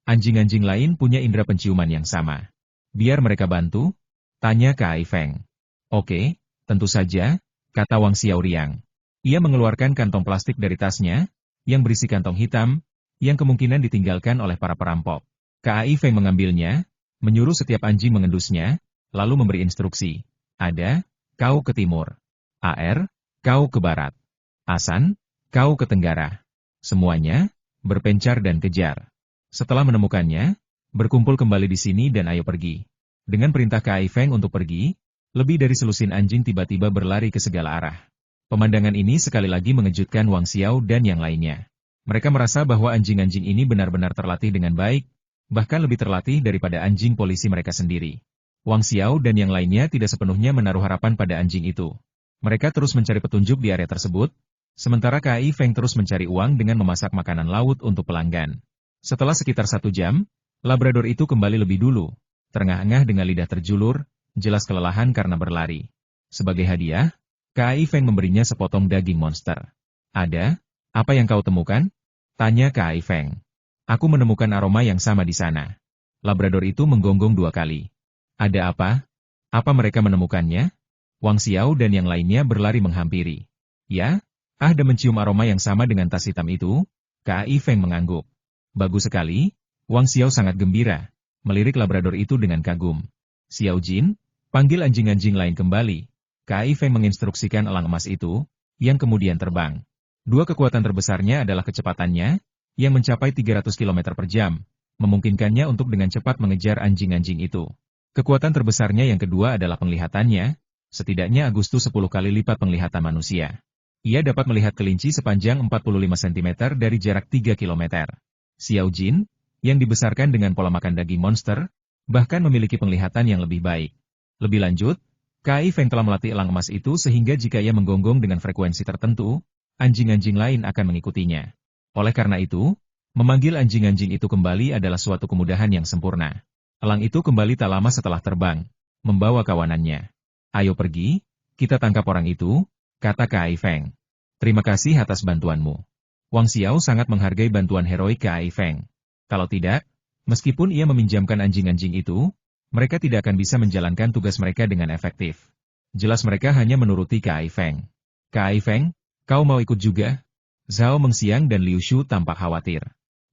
Anjing-anjing lain punya indera penciuman yang sama. Biar mereka bantu? Tanya Kai Feng. Oke, tentu saja, kata Wang Xiaoriang. Ia mengeluarkan kantong plastik dari tasnya, yang berisi kantong hitam, yang kemungkinan ditinggalkan oleh para perampok. Kai Feng mengambilnya, menyuruh setiap anjing mengendusnya, lalu memberi instruksi. Ada, kau ke timur. AR, kau ke barat. Asan, kau ke tenggara. Semuanya, berpencar dan kejar. Setelah menemukannya, berkumpul kembali di sini dan ayo pergi. Dengan perintah Kai Feng untuk pergi, lebih dari selusin anjing tiba-tiba berlari ke segala arah. Pemandangan ini sekali lagi mengejutkan Wang Xiao dan yang lainnya. Mereka merasa bahwa anjing-anjing ini benar-benar terlatih dengan baik, bahkan lebih terlatih daripada anjing polisi mereka sendiri. Wang Xiao dan yang lainnya tidak sepenuhnya menaruh harapan pada anjing itu. Mereka terus mencari petunjuk di area tersebut, sementara Kai Feng terus mencari uang dengan memasak makanan laut untuk pelanggan. Setelah sekitar 1 jam, Labrador itu kembali lebih dulu, terengah-engah dengan lidah terjulur, jelas kelelahan karena berlari. Sebagai hadiah, Kai Feng memberinya sepotong daging monster. Ada, apa yang kau temukan? Tanya Kai Feng. Aku menemukan aroma yang sama di sana. Labrador itu menggonggong 2 kali. Ada apa? Apa mereka menemukannya? Wang Xiao dan yang lainnya berlari menghampiri. Ya, ada mencium aroma yang sama dengan tas hitam itu? Kai Feng mengangguk. Bagus sekali, Wang Xiao sangat gembira, melirik Labrador itu dengan kagum. Xiao Jin, panggil anjing-anjing lain kembali. Kai Feng menginstruksikan elang emas itu, yang kemudian terbang. 2 kekuatan terbesarnya adalah kecepatannya, yang mencapai 300 km per jam, memungkinkannya untuk dengan cepat mengejar anjing-anjing itu. Kekuatan terbesarnya yang kedua adalah penglihatannya, setidaknya Agustus 10 kali lipat penglihatan manusia. Ia dapat melihat kelinci sepanjang 45 cm dari jarak 3 km. Xiao Jin, yang dibesarkan dengan pola makan daging monster, bahkan memiliki penglihatan yang lebih baik. Lebih lanjut, Kai Feng telah melatih elang emas itu sehingga jika ia menggonggong dengan frekuensi tertentu, anjing-anjing lain akan mengikutinya. Oleh karena itu, memanggil anjing-anjing itu kembali adalah suatu kemudahan yang sempurna. Elang itu kembali tak lama setelah terbang, membawa kawanannya. Ayo pergi, kita tangkap orang itu, kata Kai Feng. Terima kasih atas bantuanmu. Wang Xiao sangat menghargai bantuan heroik Kai Feng. Kalau tidak, meskipun ia meminjamkan anjing-anjing itu, mereka tidak akan bisa menjalankan tugas mereka dengan efektif. Jelas mereka hanya menuruti Kai Feng. Kai Feng, kau mau ikut juga? Zhao Mengxiang dan Liu Shu tampak khawatir.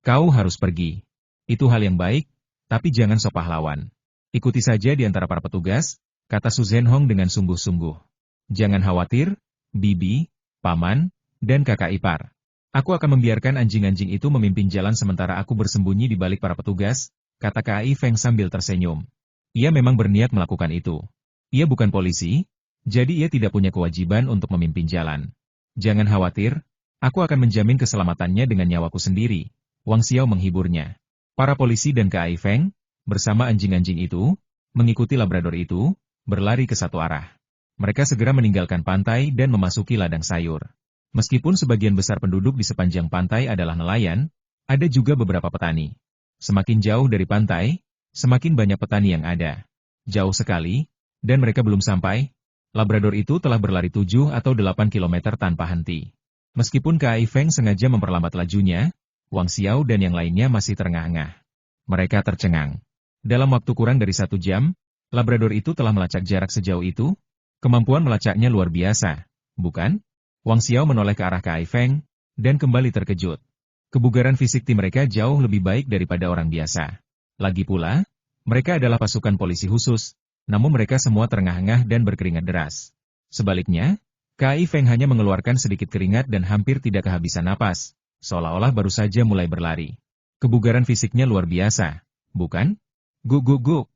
Kau harus pergi. Itu hal yang baik, tapi jangan sok pahlawan. Ikuti saja di antara para petugas, kata Su Zhenhong dengan sungguh-sungguh. Jangan khawatir, Bibi, Paman, dan kakak ipar. Aku akan membiarkan anjing-anjing itu memimpin jalan sementara aku bersembunyi di balik para petugas, kata Kai Feng sambil tersenyum. Ia memang berniat melakukan itu. Ia bukan polisi, jadi ia tidak punya kewajiban untuk memimpin jalan. Jangan khawatir, aku akan menjamin keselamatannya dengan nyawaku sendiri. Wang Xiao menghiburnya. Para polisi dan Kai Feng, bersama anjing-anjing itu, mengikuti Labrador itu, berlari ke satu arah. Mereka segera meninggalkan pantai dan memasuki ladang sayur. Meskipun sebagian besar penduduk di sepanjang pantai adalah nelayan, ada juga beberapa petani. Semakin jauh dari pantai, semakin banyak petani yang ada. Jauh sekali, dan mereka belum sampai. Labrador itu telah berlari 7 atau 8 kilometer tanpa henti. Meskipun Kai Feng sengaja memperlambat lajunya, Wang Xiao dan yang lainnya masih terengah-engah. Mereka tercengang. Dalam waktu kurang dari 1 jam, Labrador itu telah melacak jarak sejauh itu. Kemampuan melacaknya luar biasa, bukan? Wang Xiao menoleh ke arah Kai Feng, dan kembali terkejut. Kebugaran fisik tim mereka jauh lebih baik daripada orang biasa. Lagi pula, mereka adalah pasukan polisi khusus, namun mereka semua terengah-engah dan berkeringat deras. Sebaliknya, Kai Feng hanya mengeluarkan sedikit keringat dan hampir tidak kehabisan napas, seolah-olah baru saja mulai berlari. Kebugaran fisiknya luar biasa, bukan? Guk-guk-guk.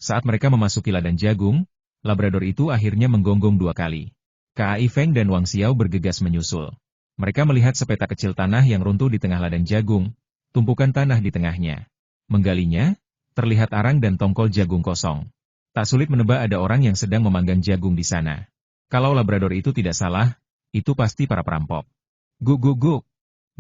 Saat mereka memasuki ladang jagung, Labrador itu akhirnya menggonggong 2 kali. Kai Feng dan Wang Xiao bergegas menyusul. Mereka melihat sepetak kecil tanah yang runtuh di tengah ladang jagung, tumpukan tanah di tengahnya. Menggalinya, terlihat arang dan tongkol jagung kosong. Tak sulit menebak ada orang yang sedang memanggang jagung di sana. Kalau Labrador itu tidak salah, itu pasti para perampok. Guk-guk-guk.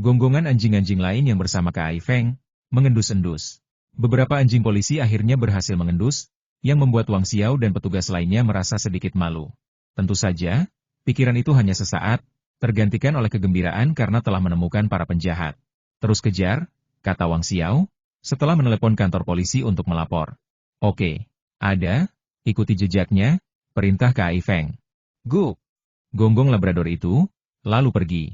Gonggongan anjing-anjing lain yang bersama Kai Feng, mengendus-endus. Beberapa anjing polisi akhirnya berhasil mengendus, yang membuat Wang Xiao dan petugas lainnya merasa sedikit malu. Tentu saja, pikiran itu hanya sesaat, tergantikan oleh kegembiraan karena telah menemukan para penjahat. Terus kejar, kata Wang Xiao, setelah menelepon kantor polisi untuk melapor. Oke, ada, ikuti jejaknya, perintah Kai Feng. Go! Gonggong Labrador itu, lalu pergi.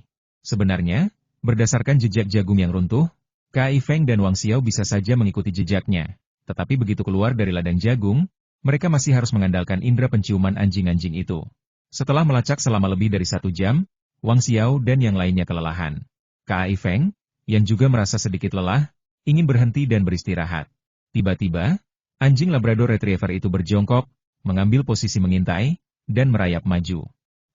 Sebenarnya, berdasarkan jejak jagung yang runtuh, Kai Feng dan Wang Xiao bisa saja mengikuti jejaknya. Tetapi begitu keluar dari ladang jagung, mereka masih harus mengandalkan indera penciuman anjing-anjing itu. Setelah melacak selama lebih dari 1 jam, Wang Xiao dan yang lainnya kelelahan. Kai Feng, yang juga merasa sedikit lelah, ingin berhenti dan beristirahat. Tiba-tiba, anjing Labrador Retriever itu berjongkok, mengambil posisi mengintai, dan merayap maju.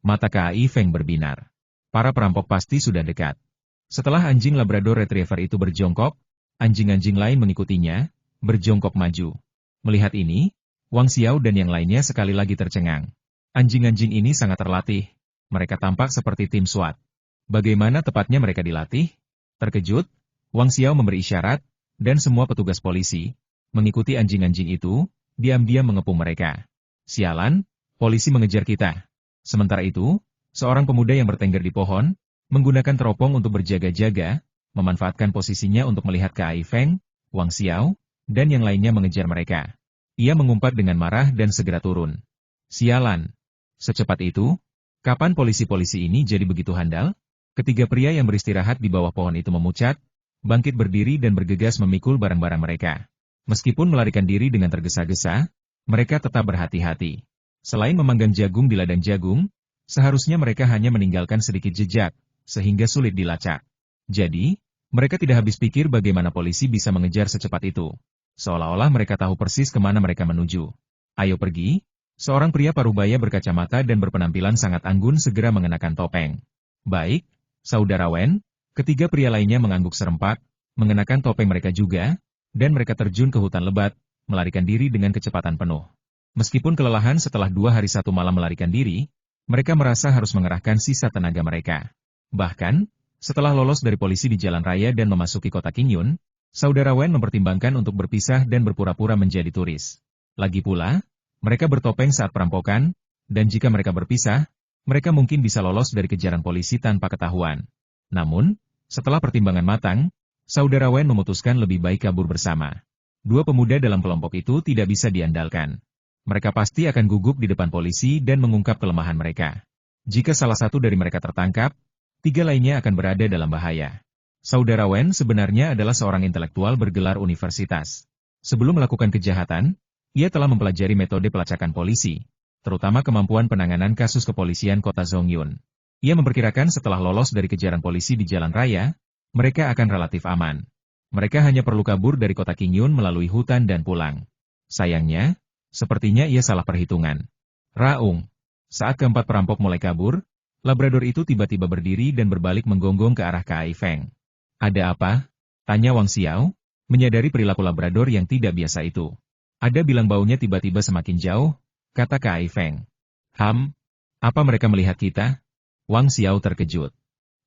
Mata Kai Feng berbinar. Para perampok pasti sudah dekat. Setelah anjing Labrador Retriever itu berjongkok, anjing-anjing lain mengikutinya, berjongkok maju. Melihat ini, Wang Xiao dan yang lainnya sekali lagi tercengang. Anjing-anjing ini sangat terlatih. Mereka tampak seperti tim SWAT. Bagaimana tepatnya mereka dilatih? Terkejut, Wang Xiao memberi isyarat, dan semua petugas polisi, mengikuti anjing-anjing itu, diam-diam mengepung mereka. Sialan, polisi mengejar kita. Sementara itu, seorang pemuda yang bertengger di pohon, menggunakan teropong untuk berjaga-jaga, memanfaatkan posisinya untuk melihat Kai Feng, Wang Xiao, dan yang lainnya mengejar mereka. Ia mengumpat dengan marah dan segera turun. Sialan! Secepat itu, kapan polisi-polisi ini jadi begitu handal? Ketiga pria yang beristirahat di bawah pohon itu memucat, bangkit berdiri dan bergegas memikul barang-barang mereka. Meskipun melarikan diri dengan tergesa-gesa, mereka tetap berhati-hati. Selain memanggang jagung di ladang jagung, seharusnya mereka hanya meninggalkan sedikit jejak, sehingga sulit dilacak. Jadi, mereka tidak habis pikir bagaimana polisi bisa mengejar secepat itu. Seolah-olah mereka tahu persis kemana mereka menuju. Ayo pergi, seorang pria parubaya berkacamata dan berpenampilan sangat anggun segera mengenakan topeng. Baik, saudara Wen, ketiga pria lainnya mengangguk serempak, mengenakan topeng mereka juga, dan mereka terjun ke hutan lebat, melarikan diri dengan kecepatan penuh. Meskipun kelelahan setelah 2 hari 1 malam melarikan diri, mereka merasa harus mengerahkan sisa tenaga mereka. Bahkan, setelah lolos dari polisi di jalan raya dan memasuki kota Qingyun, saudara Wen mempertimbangkan untuk berpisah dan berpura-pura menjadi turis. Lagi pula, mereka bertopeng saat perampokan, dan jika mereka berpisah, mereka mungkin bisa lolos dari kejaran polisi tanpa ketahuan. Namun, setelah pertimbangan matang, saudara Wen memutuskan lebih baik kabur bersama. 2 pemuda dalam kelompok itu tidak bisa diandalkan. Mereka pasti akan gugup di depan polisi dan mengungkap kelemahan mereka. Jika salah satu dari mereka tertangkap, 3 lainnya akan berada dalam bahaya. Saudara Wen sebenarnya adalah seorang intelektual bergelar universitas. Sebelum melakukan kejahatan, ia telah mempelajari metode pelacakan polisi, terutama kemampuan penanganan kasus kepolisian kota Zongyun. Ia memperkirakan setelah lolos dari kejaran polisi di jalan raya, mereka akan relatif aman. Mereka hanya perlu kabur dari kota Qingyun melalui hutan dan pulang. Sayangnya, sepertinya ia salah perhitungan. Raung. Saat keempat perampok mulai kabur, Labrador itu tiba-tiba berdiri dan berbalik menggonggong ke arah Kai Feng. Ada apa? Tanya Wang Xiao, menyadari perilaku Labrador yang tidak biasa itu. Ada bilang baunya tiba-tiba semakin jauh, kata Kai Feng. Apa mereka melihat kita? Wang Xiao terkejut.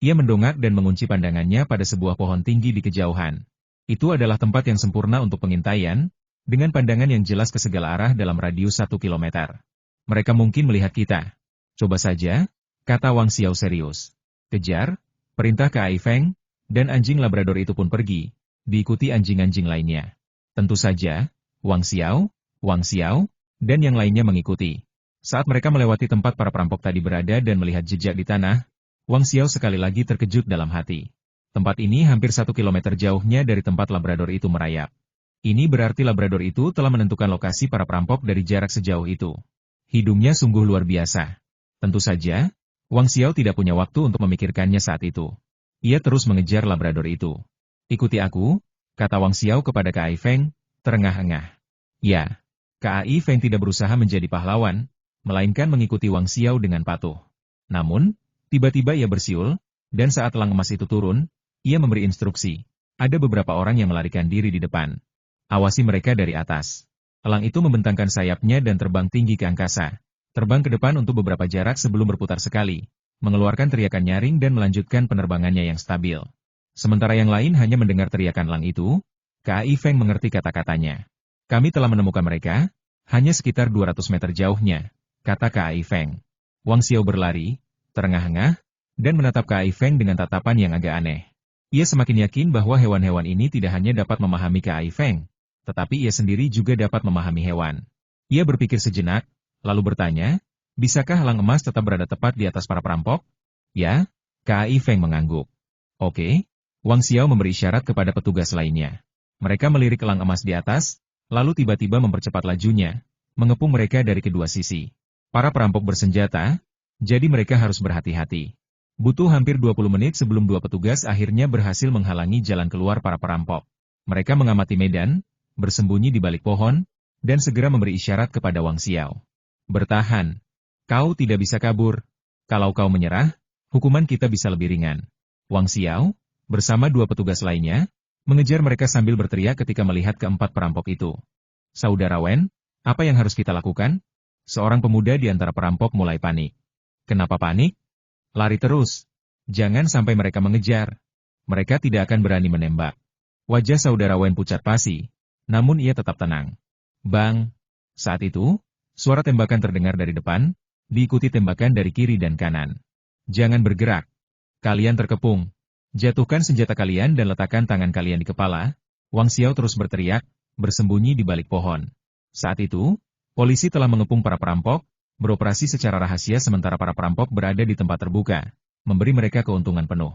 Ia mendongak dan mengunci pandangannya pada sebuah pohon tinggi di kejauhan. Itu adalah tempat yang sempurna untuk pengintaian, dengan pandangan yang jelas ke segala arah dalam radius 1 kilometer. Mereka mungkin melihat kita. Coba saja, kata Wang Xiao serius. Kejar, perintah Kai Feng, dan anjing Labrador itu pun pergi, diikuti anjing-anjing lainnya. Tentu saja, Wang Xiao, dan yang lainnya mengikuti. Saat mereka melewati tempat para perampok tadi berada dan melihat jejak di tanah, Wang Xiao sekali lagi terkejut dalam hati. Tempat ini hampir 1 kilometer jauhnya dari tempat Labrador itu merayap. Ini berarti Labrador itu telah menentukan lokasi para perampok dari jarak sejauh itu. Hidungnya sungguh luar biasa. Tentu saja, Wang Xiao tidak punya waktu untuk memikirkannya saat itu. Ia terus mengejar Labrador itu. Ikuti aku, kata Wang Xiao kepada Kai Feng, terengah-engah. Ya, Kai Feng tidak berusaha menjadi pahlawan, melainkan mengikuti Wang Xiao dengan patuh. Namun, tiba-tiba ia bersiul, dan saat elang emas itu turun, ia memberi instruksi. Ada beberapa orang yang melarikan diri di depan. Awasi mereka dari atas. Elang itu membentangkan sayapnya dan terbang tinggi ke angkasa. Terbang ke depan untuk beberapa jarak sebelum berputar sekali, mengeluarkan teriakan nyaring dan melanjutkan penerbangannya yang stabil. Sementara yang lain hanya mendengar teriakan elang itu, Kai Feng mengerti kata-katanya. Kami telah menemukan mereka, hanya sekitar 200 meter jauhnya, kata Kai Feng. Wang Xiao berlari, terengah-engah, dan menatap Kai Feng dengan tatapan yang agak aneh. Ia semakin yakin bahwa hewan-hewan ini tidak hanya dapat memahami Kai Feng, tetapi ia sendiri juga dapat memahami hewan. Ia berpikir sejenak, lalu bertanya, bisakah elang emas tetap berada tepat di atas para perampok? Ya, Kai Feng mengangguk. Oke, Wang Xiao memberi isyarat kepada petugas lainnya. Mereka melirik elang emas di atas, lalu tiba-tiba mempercepat lajunya, mengepung mereka dari kedua sisi. Para perampok bersenjata, jadi mereka harus berhati-hati. Butuh hampir 20 menit sebelum dua petugas akhirnya berhasil menghalangi jalan keluar para perampok. Mereka mengamati medan, bersembunyi di balik pohon, dan segera memberi isyarat kepada Wang Xiao. Bertahan. Kau tidak bisa kabur. Kalau kau menyerah, hukuman kita bisa lebih ringan. Wang Xiao, bersama dua petugas lainnya, mengejar mereka sambil berteriak ketika melihat keempat perampok itu. Saudara Wen, apa yang harus kita lakukan? Seorang pemuda di antara perampok mulai panik. Kenapa panik? Lari terus. Jangan sampai mereka mengejar. Mereka tidak akan berani menembak. Wajah saudara Wen pucat pasi, namun ia tetap tenang. Bang! Saat itu, suara tembakan terdengar dari depan, diikuti tembakan dari kiri dan kanan. Jangan bergerak. Kalian terkepung. Jatuhkan senjata kalian dan letakkan tangan kalian di kepala. Wang Xiao terus berteriak, bersembunyi di balik pohon. Saat itu, polisi telah mengepung para perampok, beroperasi secara rahasia sementara para perampok berada di tempat terbuka, memberi mereka keuntungan penuh.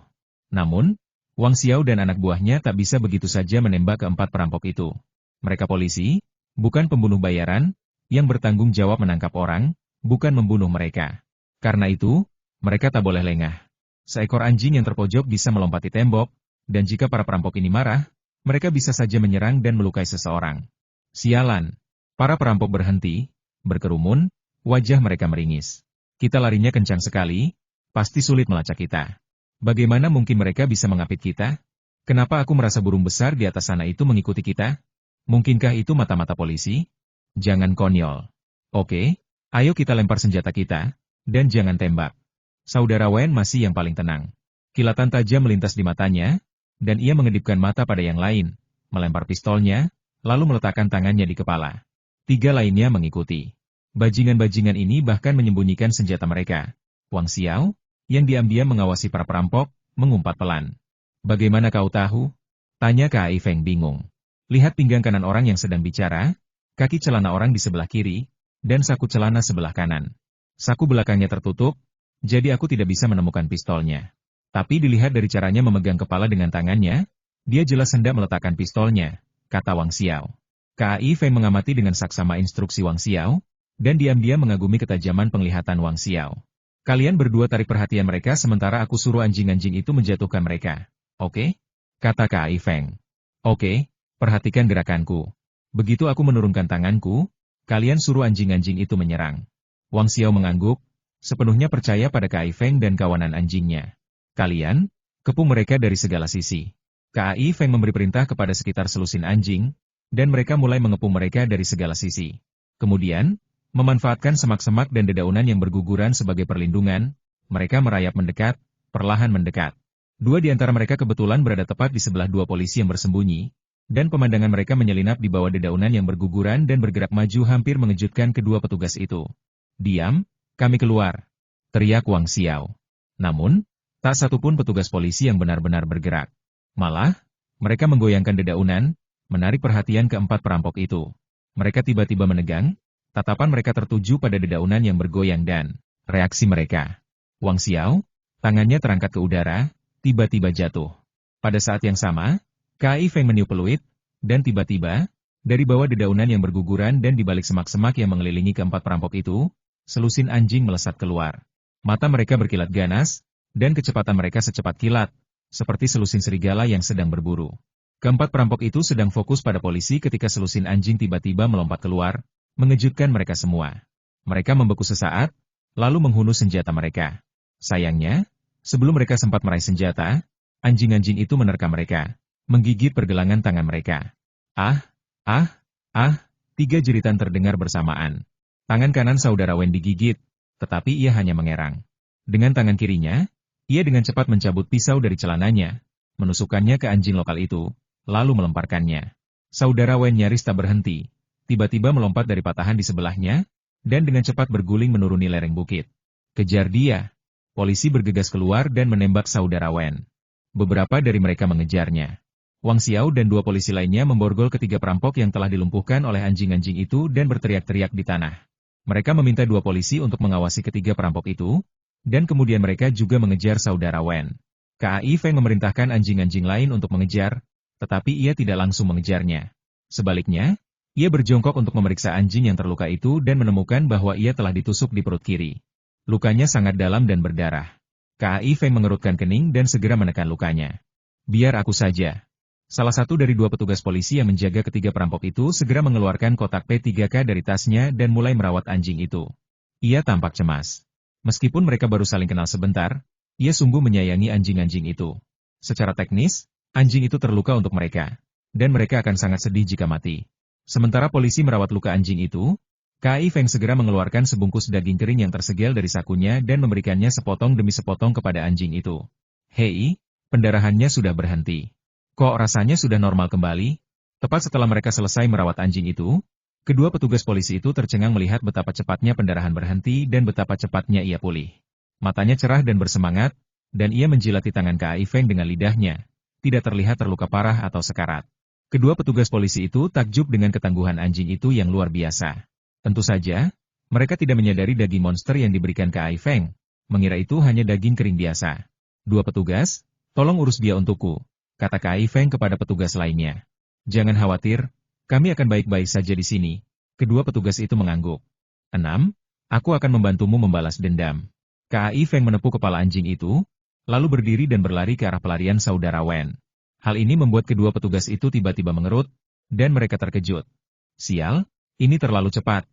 Namun, Wang Xiao dan anak buahnya tak bisa begitu saja menembak keempat perampok itu. Mereka polisi, bukan pembunuh bayaran, yang bertanggung jawab menangkap orang, bukan membunuh mereka. Karena itu, mereka tak boleh lengah. Seekor anjing yang terpojok bisa melompati tembok, dan jika para perampok ini marah, mereka bisa saja menyerang dan melukai seseorang. Sialan! Para perampok berhenti, berkerumun, wajah mereka meringis. Kita larinya kencang sekali, pasti sulit melacak kita. Bagaimana mungkin mereka bisa mengapit kita? Kenapa aku merasa burung besar di atas sana itu mengikuti kita? Mungkinkah itu mata-mata polisi? Jangan konyol. Oke, ayo kita lempar senjata kita, dan jangan tembak. Saudara Wen masih yang paling tenang. Kilatan tajam melintas di matanya, dan ia mengedipkan mata pada yang lain, melempar pistolnya, lalu meletakkan tangannya di kepala. Tiga lainnya mengikuti. Bajingan-bajingan ini bahkan menyembunyikan senjata mereka. Wang Xiao, yang diam-diam mengawasi para perampok, mengumpat pelan. Bagaimana kau tahu? Tanya Kai Feng bingung. Lihat pinggang kanan orang yang sedang bicara, kaki celana orang di sebelah kiri, dan saku celana sebelah kanan. Saku belakangnya tertutup, jadi aku tidak bisa menemukan pistolnya. Tapi dilihat dari caranya memegang kepala dengan tangannya, dia jelas hendak meletakkan pistolnya, kata Wang Xiao. Kai Feng mengamati dengan saksama instruksi Wang Xiao, dan diam-diam mengagumi ketajaman penglihatan Wang Xiao. Kalian berdua tarik perhatian mereka sementara aku suruh anjing-anjing itu menjatuhkan mereka. Oke? Kata Kai Feng. Oke, perhatikan gerakanku. Begitu aku menurunkan tanganku, kalian suruh anjing-anjing itu menyerang. Wang Xiao mengangguk, sepenuhnya percaya pada Kai Feng dan kawanan anjingnya. Kalian, kepung mereka dari segala sisi. Kai Feng memberi perintah kepada sekitar selusin anjing, dan mereka mulai mengepung mereka dari segala sisi. Kemudian, memanfaatkan semak-semak dan dedaunan yang berguguran sebagai perlindungan, mereka merayap mendekat, perlahan mendekat. Dua di antara mereka kebetulan berada tepat di sebelah dua polisi yang bersembunyi, dan pemandangan mereka menyelinap di bawah dedaunan yang berguguran dan bergerak maju hampir mengejutkan kedua petugas itu. Diam! Kami keluar, teriak Wang Xiao. Namun, tak satupun petugas polisi yang benar-benar bergerak. Malah, mereka menggoyangkan dedaunan, menarik perhatian keempat perampok itu. Mereka tiba-tiba menegang, tatapan mereka tertuju pada dedaunan yang bergoyang dan reaksi mereka. Wang Xiao, tangannya terangkat ke udara, tiba-tiba jatuh. Pada saat yang sama, Kai Feng meniup peluit, dan tiba-tiba, dari bawah dedaunan yang berguguran dan di balik semak-semak yang mengelilingi keempat perampok itu, selusin anjing melesat keluar. Mata mereka berkilat ganas, dan kecepatan mereka secepat kilat, seperti selusin serigala yang sedang berburu. Keempat perampok itu sedang fokus pada polisi ketika selusin anjing tiba-tiba melompat keluar, mengejutkan mereka semua. Mereka membeku sesaat, lalu menghunus senjata mereka. Sayangnya, sebelum mereka sempat meraih senjata, anjing-anjing itu menerkam mereka, menggigit pergelangan tangan mereka. Ah, ah, ah, tiga jeritan terdengar bersamaan. Tangan kanan saudara Wen digigit, tetapi ia hanya mengerang. Dengan tangan kirinya, ia dengan cepat mencabut pisau dari celananya, menusukkannya ke anjing lokal itu, lalu melemparkannya. Saudara Wen nyaris tak berhenti, tiba-tiba melompat dari patahan di sebelahnya, dan dengan cepat berguling menuruni lereng bukit. Kejar dia! Polisi bergegas keluar dan menembak saudara Wen. Beberapa dari mereka mengejarnya. Wang Xiao dan 2 polisi lainnya memborgol ketiga perampok yang telah dilumpuhkan oleh anjing-anjing itu dan berteriak-teriak di tanah. Mereka meminta 2 polisi untuk mengawasi ketiga perampok itu, dan kemudian mereka juga mengejar saudara Wen. KAI Feng memerintahkan anjing-anjing lain untuk mengejar, tetapi ia tidak langsung mengejarnya. Sebaliknya, ia berjongkok untuk memeriksa anjing yang terluka itu dan menemukan bahwa ia telah ditusuk di perut kiri. Lukanya sangat dalam dan berdarah. KAI Feng mengerutkan kening dan segera menekan lukanya. Biar aku saja. Salah satu dari 2 petugas polisi yang menjaga ketiga perampok itu segera mengeluarkan kotak P3K dari tasnya dan mulai merawat anjing itu. Ia tampak cemas. Meskipun mereka baru saling kenal sebentar, ia sungguh menyayangi anjing-anjing itu. Secara teknis, anjing itu terluka untuk mereka, dan mereka akan sangat sedih jika mati. Sementara polisi merawat luka anjing itu, KAI Feng segera mengeluarkan sebungkus daging kering yang tersegel dari sakunya dan memberikannya sepotong demi sepotong kepada anjing itu. Hei, pendarahannya sudah berhenti. Kok rasanya sudah normal kembali? Tepat setelah mereka selesai merawat anjing itu, kedua petugas polisi itu tercengang melihat betapa cepatnya pendarahan berhenti dan betapa cepatnya ia pulih. Matanya cerah dan bersemangat, dan ia menjilati tangan KAI Feng dengan lidahnya. Tidak terlihat terluka parah atau sekarat. Kedua petugas polisi itu takjub dengan ketangguhan anjing itu yang luar biasa. Tentu saja, mereka tidak menyadari daging monster yang diberikan KAI Feng, mengira itu hanya daging kering biasa. 2 petugas, tolong urus dia untukku, kata KAI Feng kepada petugas lainnya. Jangan khawatir, kami akan baik-baik saja di sini. Kedua petugas itu mengangguk. 6. Aku akan membantumu membalas dendam. KAI Feng menepuk kepala anjing itu, lalu berdiri dan berlari ke arah pelarian saudara Wen. Hal ini membuat kedua petugas itu tiba-tiba mengerut, dan mereka terkejut. Sial, ini terlalu cepat.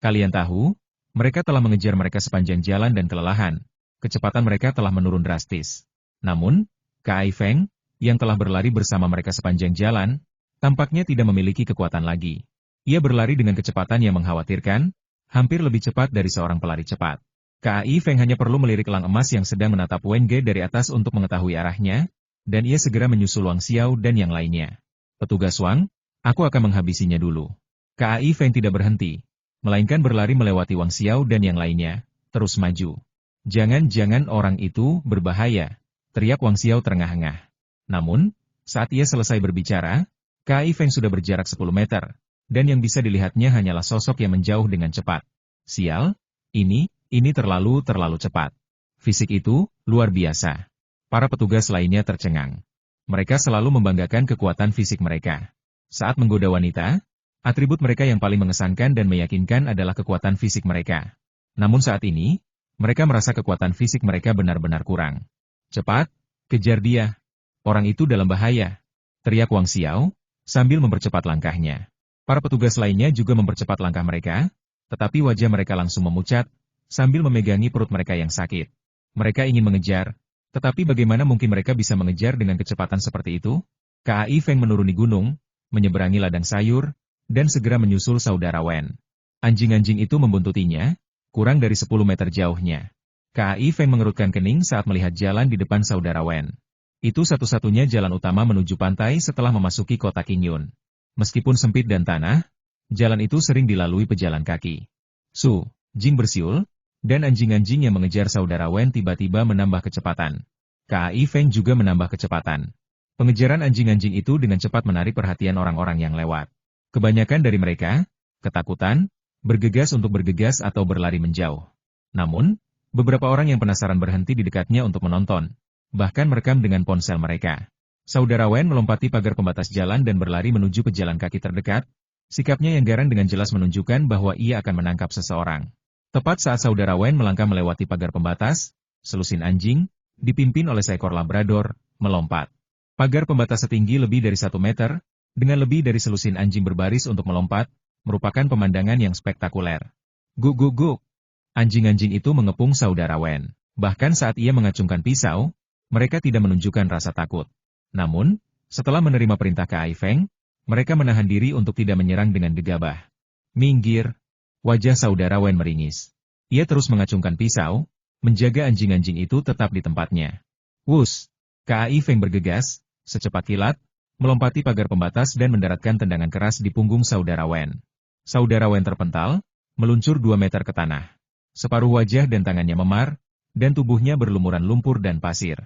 Kalian tahu, mereka telah mengejar mereka sepanjang jalan dan kelelahan. Kecepatan mereka telah menurun drastis. Namun, KAI Feng, yang telah berlari bersama mereka sepanjang jalan, tampaknya tidak memiliki kekuatan lagi. Ia berlari dengan kecepatan yang mengkhawatirkan, hampir lebih cepat dari seorang pelari cepat. KAI Feng hanya perlu melirik elang emas yang sedang menatap Wen Ge dari atas untuk mengetahui arahnya, dan ia segera menyusul Wang Xiao dan yang lainnya. Petugas Wang, aku akan menghabisinya dulu. KAI Feng tidak berhenti, melainkan berlari melewati Wang Xiao dan yang lainnya, terus maju. Jangan-jangan orang itu berbahaya, teriak Wang Xiao terengah-engah. Namun, saat ia selesai berbicara, KAI Feng sudah berjarak 10 meter, dan yang bisa dilihatnya hanyalah sosok yang menjauh dengan cepat. Sial, ini terlalu cepat. Fisik itu, luar biasa. Para petugas lainnya tercengang. Mereka selalu membanggakan kekuatan fisik mereka. Saat menggoda wanita, atribut mereka yang paling mengesankan dan meyakinkan adalah kekuatan fisik mereka. Namun saat ini, mereka merasa kekuatan fisik mereka benar-benar kurang. Cepat, kejar dia. Orang itu dalam bahaya, teriak Wang Xiao, sambil mempercepat langkahnya. Para petugas lainnya juga mempercepat langkah mereka, tetapi wajah mereka langsung memucat, sambil memegangi perut mereka yang sakit. Mereka ingin mengejar, tetapi bagaimana mungkin mereka bisa mengejar dengan kecepatan seperti itu? KAI Feng menuruni gunung, menyeberangi ladang sayur, dan segera menyusul saudara Wen. Anjing-anjing itu membuntutinya, kurang dari 10 meter jauhnya. KAI Feng mengerutkan kening saat melihat jalan di depan saudara Wen. Itu satu-satunya jalan utama menuju pantai setelah memasuki kota Qingyun. Meskipun sempit dan tanah, jalan itu sering dilalui pejalan kaki. Su, Jing bersiul, dan anjing-anjing yang mengejar saudara Wen tiba-tiba menambah kecepatan. KAI Feng juga menambah kecepatan. Pengejaran anjing-anjing itu dengan cepat menarik perhatian orang-orang yang lewat. Kebanyakan dari mereka, ketakutan, bergegas untuk bergegas atau berlari menjauh. Namun, beberapa orang yang penasaran berhenti di dekatnya untuk menonton, bahkan merekam dengan ponsel mereka. Saudara Wen melompati pagar pembatas jalan dan berlari menuju pejalan kaki terdekat, sikapnya yang garang dengan jelas menunjukkan bahwa ia akan menangkap seseorang. Tepat saat saudara Wen melangkah melewati pagar pembatas, selusin anjing, dipimpin oleh seekor labrador, melompat. Pagar pembatas setinggi lebih dari 1 meter, dengan lebih dari selusin anjing berbaris untuk melompat, merupakan pemandangan yang spektakuler. Guk guk guk. Anjing-anjing itu mengepung saudara Wen. Bahkan saat ia mengacungkan pisau, mereka tidak menunjukkan rasa takut. Namun, setelah menerima perintah KAI Feng, mereka menahan diri untuk tidak menyerang dengan gegabah. Minggir. Wajah saudara Wen meringis. Ia terus mengacungkan pisau, menjaga anjing-anjing itu tetap di tempatnya. Wus. KAI Feng bergegas, secepat kilat, melompati pagar pembatas dan mendaratkan tendangan keras di punggung saudara Wen. Saudara Wen terpental, meluncur 2 meter ke tanah. Separuh wajah dan tangannya memar, dan tubuhnya berlumuran lumpur dan pasir.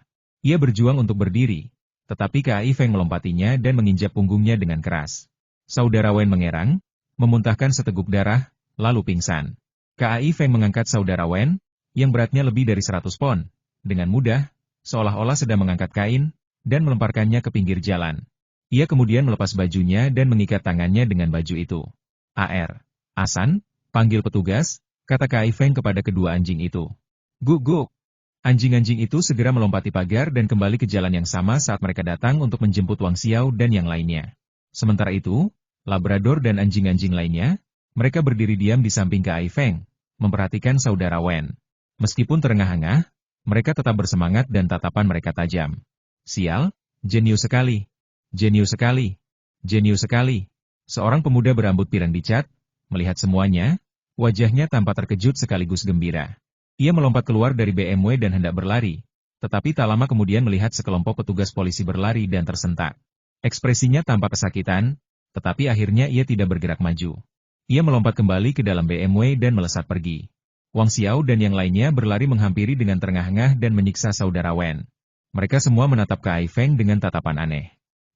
Ia berjuang untuk berdiri, tetapi Kai Feng melompatinya dan menginjak punggungnya dengan keras. Saudara Wen mengerang, memuntahkan seteguk darah, lalu pingsan. Kai Feng mengangkat saudara Wen, yang beratnya lebih dari 100 pon, dengan mudah, seolah-olah sedang mengangkat kain, dan melemparkannya ke pinggir jalan. Ia kemudian melepas bajunya dan mengikat tangannya dengan baju itu. "AR, Asan, panggil petugas," kata Kai Feng kepada kedua anjing itu. "Guk guk." Anjing-anjing itu segera melompati pagar dan kembali ke jalan yang sama saat mereka datang untuk menjemput Wang Xiao dan yang lainnya. Sementara itu, Labrador dan anjing-anjing lainnya, mereka berdiri diam di samping Kai Feng, memperhatikan saudara Wen. Meskipun terengah-engah, mereka tetap bersemangat dan tatapan mereka tajam. "Sial, jenius sekali. Jenius sekali. Jenius sekali." Seorang pemuda berambut pirang dicat, melihat semuanya, wajahnya tampak terkejut sekaligus gembira. Ia melompat keluar dari BMW dan hendak berlari, tetapi tak lama kemudian melihat sekelompok petugas polisi berlari dan tersentak. Ekspresinya tampak kesakitan, tetapi akhirnya ia tidak bergerak maju. Ia melompat kembali ke dalam BMW dan melesat pergi. Wang Xiao dan yang lainnya berlari menghampiri dengan terengah-engah dan menyiksa saudara Wen. Mereka semua menatap Kai Feng dengan tatapan aneh.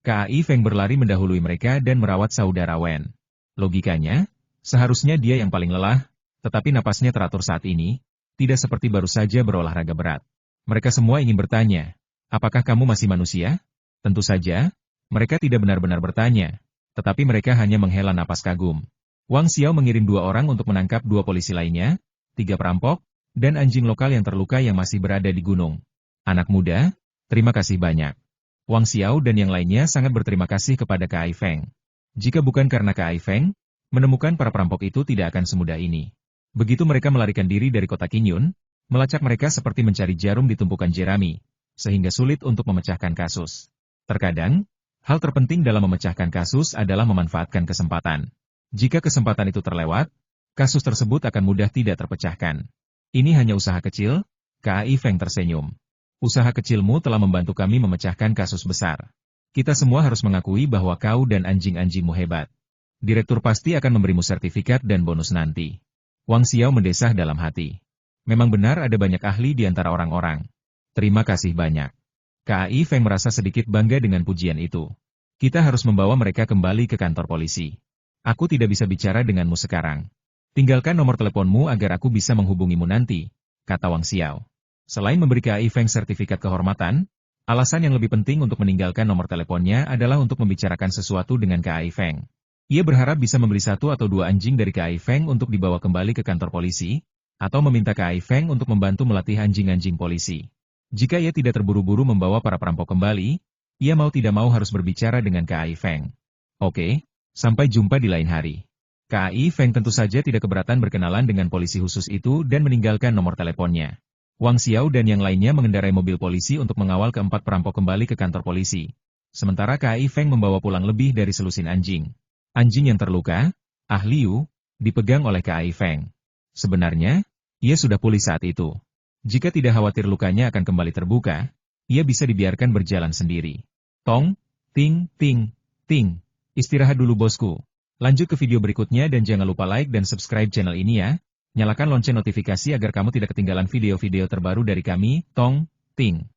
Kai Feng berlari mendahului mereka dan merawat saudara Wen. Logikanya, seharusnya dia yang paling lelah, tetapi napasnya teratur saat ini, tidak seperti baru saja berolahraga berat. Mereka semua ingin bertanya, "Apakah kamu masih manusia?" Tentu saja, mereka tidak benar-benar bertanya, tetapi mereka hanya menghela napas kagum. Wang Xiao mengirim 2 orang untuk menangkap 2 polisi lainnya, 3 perampok, dan anjing lokal yang terluka yang masih berada di gunung. "Anak muda, terima kasih banyak." Wang Xiao dan yang lainnya sangat berterima kasih kepada Kai Feng. Jika bukan karena Kai Feng, menemukan para perampok itu tidak akan semudah ini. Begitu mereka melarikan diri dari kota Qingyun, melacak mereka seperti mencari jarum di tumpukan jerami, sehingga sulit untuk memecahkan kasus. Terkadang, hal terpenting dalam memecahkan kasus adalah memanfaatkan kesempatan. Jika kesempatan itu terlewat, kasus tersebut akan mudah tidak terpecahkan. "Ini hanya usaha kecil," Kai Feng tersenyum. "Usaha kecilmu telah membantu kami memecahkan kasus besar. Kita semua harus mengakui bahwa kau dan anjing-anjingmu hebat. Direktur pasti akan memberimu sertifikat dan bonus nanti." Wang Xiao mendesah dalam hati. Memang benar ada banyak ahli di antara orang-orang. Terima kasih banyak. Kai Feng merasa sedikit bangga dengan pujian itu. "Kita harus membawa mereka kembali ke kantor polisi. Aku tidak bisa bicara denganmu sekarang. Tinggalkan nomor teleponmu agar aku bisa menghubungimu nanti," kata Wang Xiao. Selain memberi Kai Feng sertifikat kehormatan, alasan yang lebih penting untuk meninggalkan nomor teleponnya adalah untuk membicarakan sesuatu dengan Kai Feng. Ia berharap bisa membeli 1 atau 2 anjing dari Kai Feng untuk dibawa kembali ke kantor polisi, atau meminta Kai Feng untuk membantu melatih anjing-anjing polisi. Jika ia tidak terburu-buru membawa para perampok kembali, ia mau tidak mau harus berbicara dengan Kai Feng. "Oke, sampai jumpa di lain hari." Kai Feng tentu saja tidak keberatan berkenalan dengan polisi khusus itu dan meninggalkan nomor teleponnya. Wang Xiao dan yang lainnya mengendarai mobil polisi untuk mengawal keempat perampok kembali ke kantor polisi. Sementara Kai Feng membawa pulang lebih dari selusin anjing. Anjing yang terluka, Ah Liu, dipegang oleh Kai Feng. Sebenarnya, ia sudah pulih saat itu. Jika tidak khawatir lukanya akan kembali terbuka, ia bisa dibiarkan berjalan sendiri. Tong, ting, ting, ting. Istirahat dulu bosku. Lanjut ke video berikutnya dan jangan lupa like dan subscribe channel ini ya. Nyalakan lonceng notifikasi agar kamu tidak ketinggalan video-video terbaru dari kami, Tong, Ting.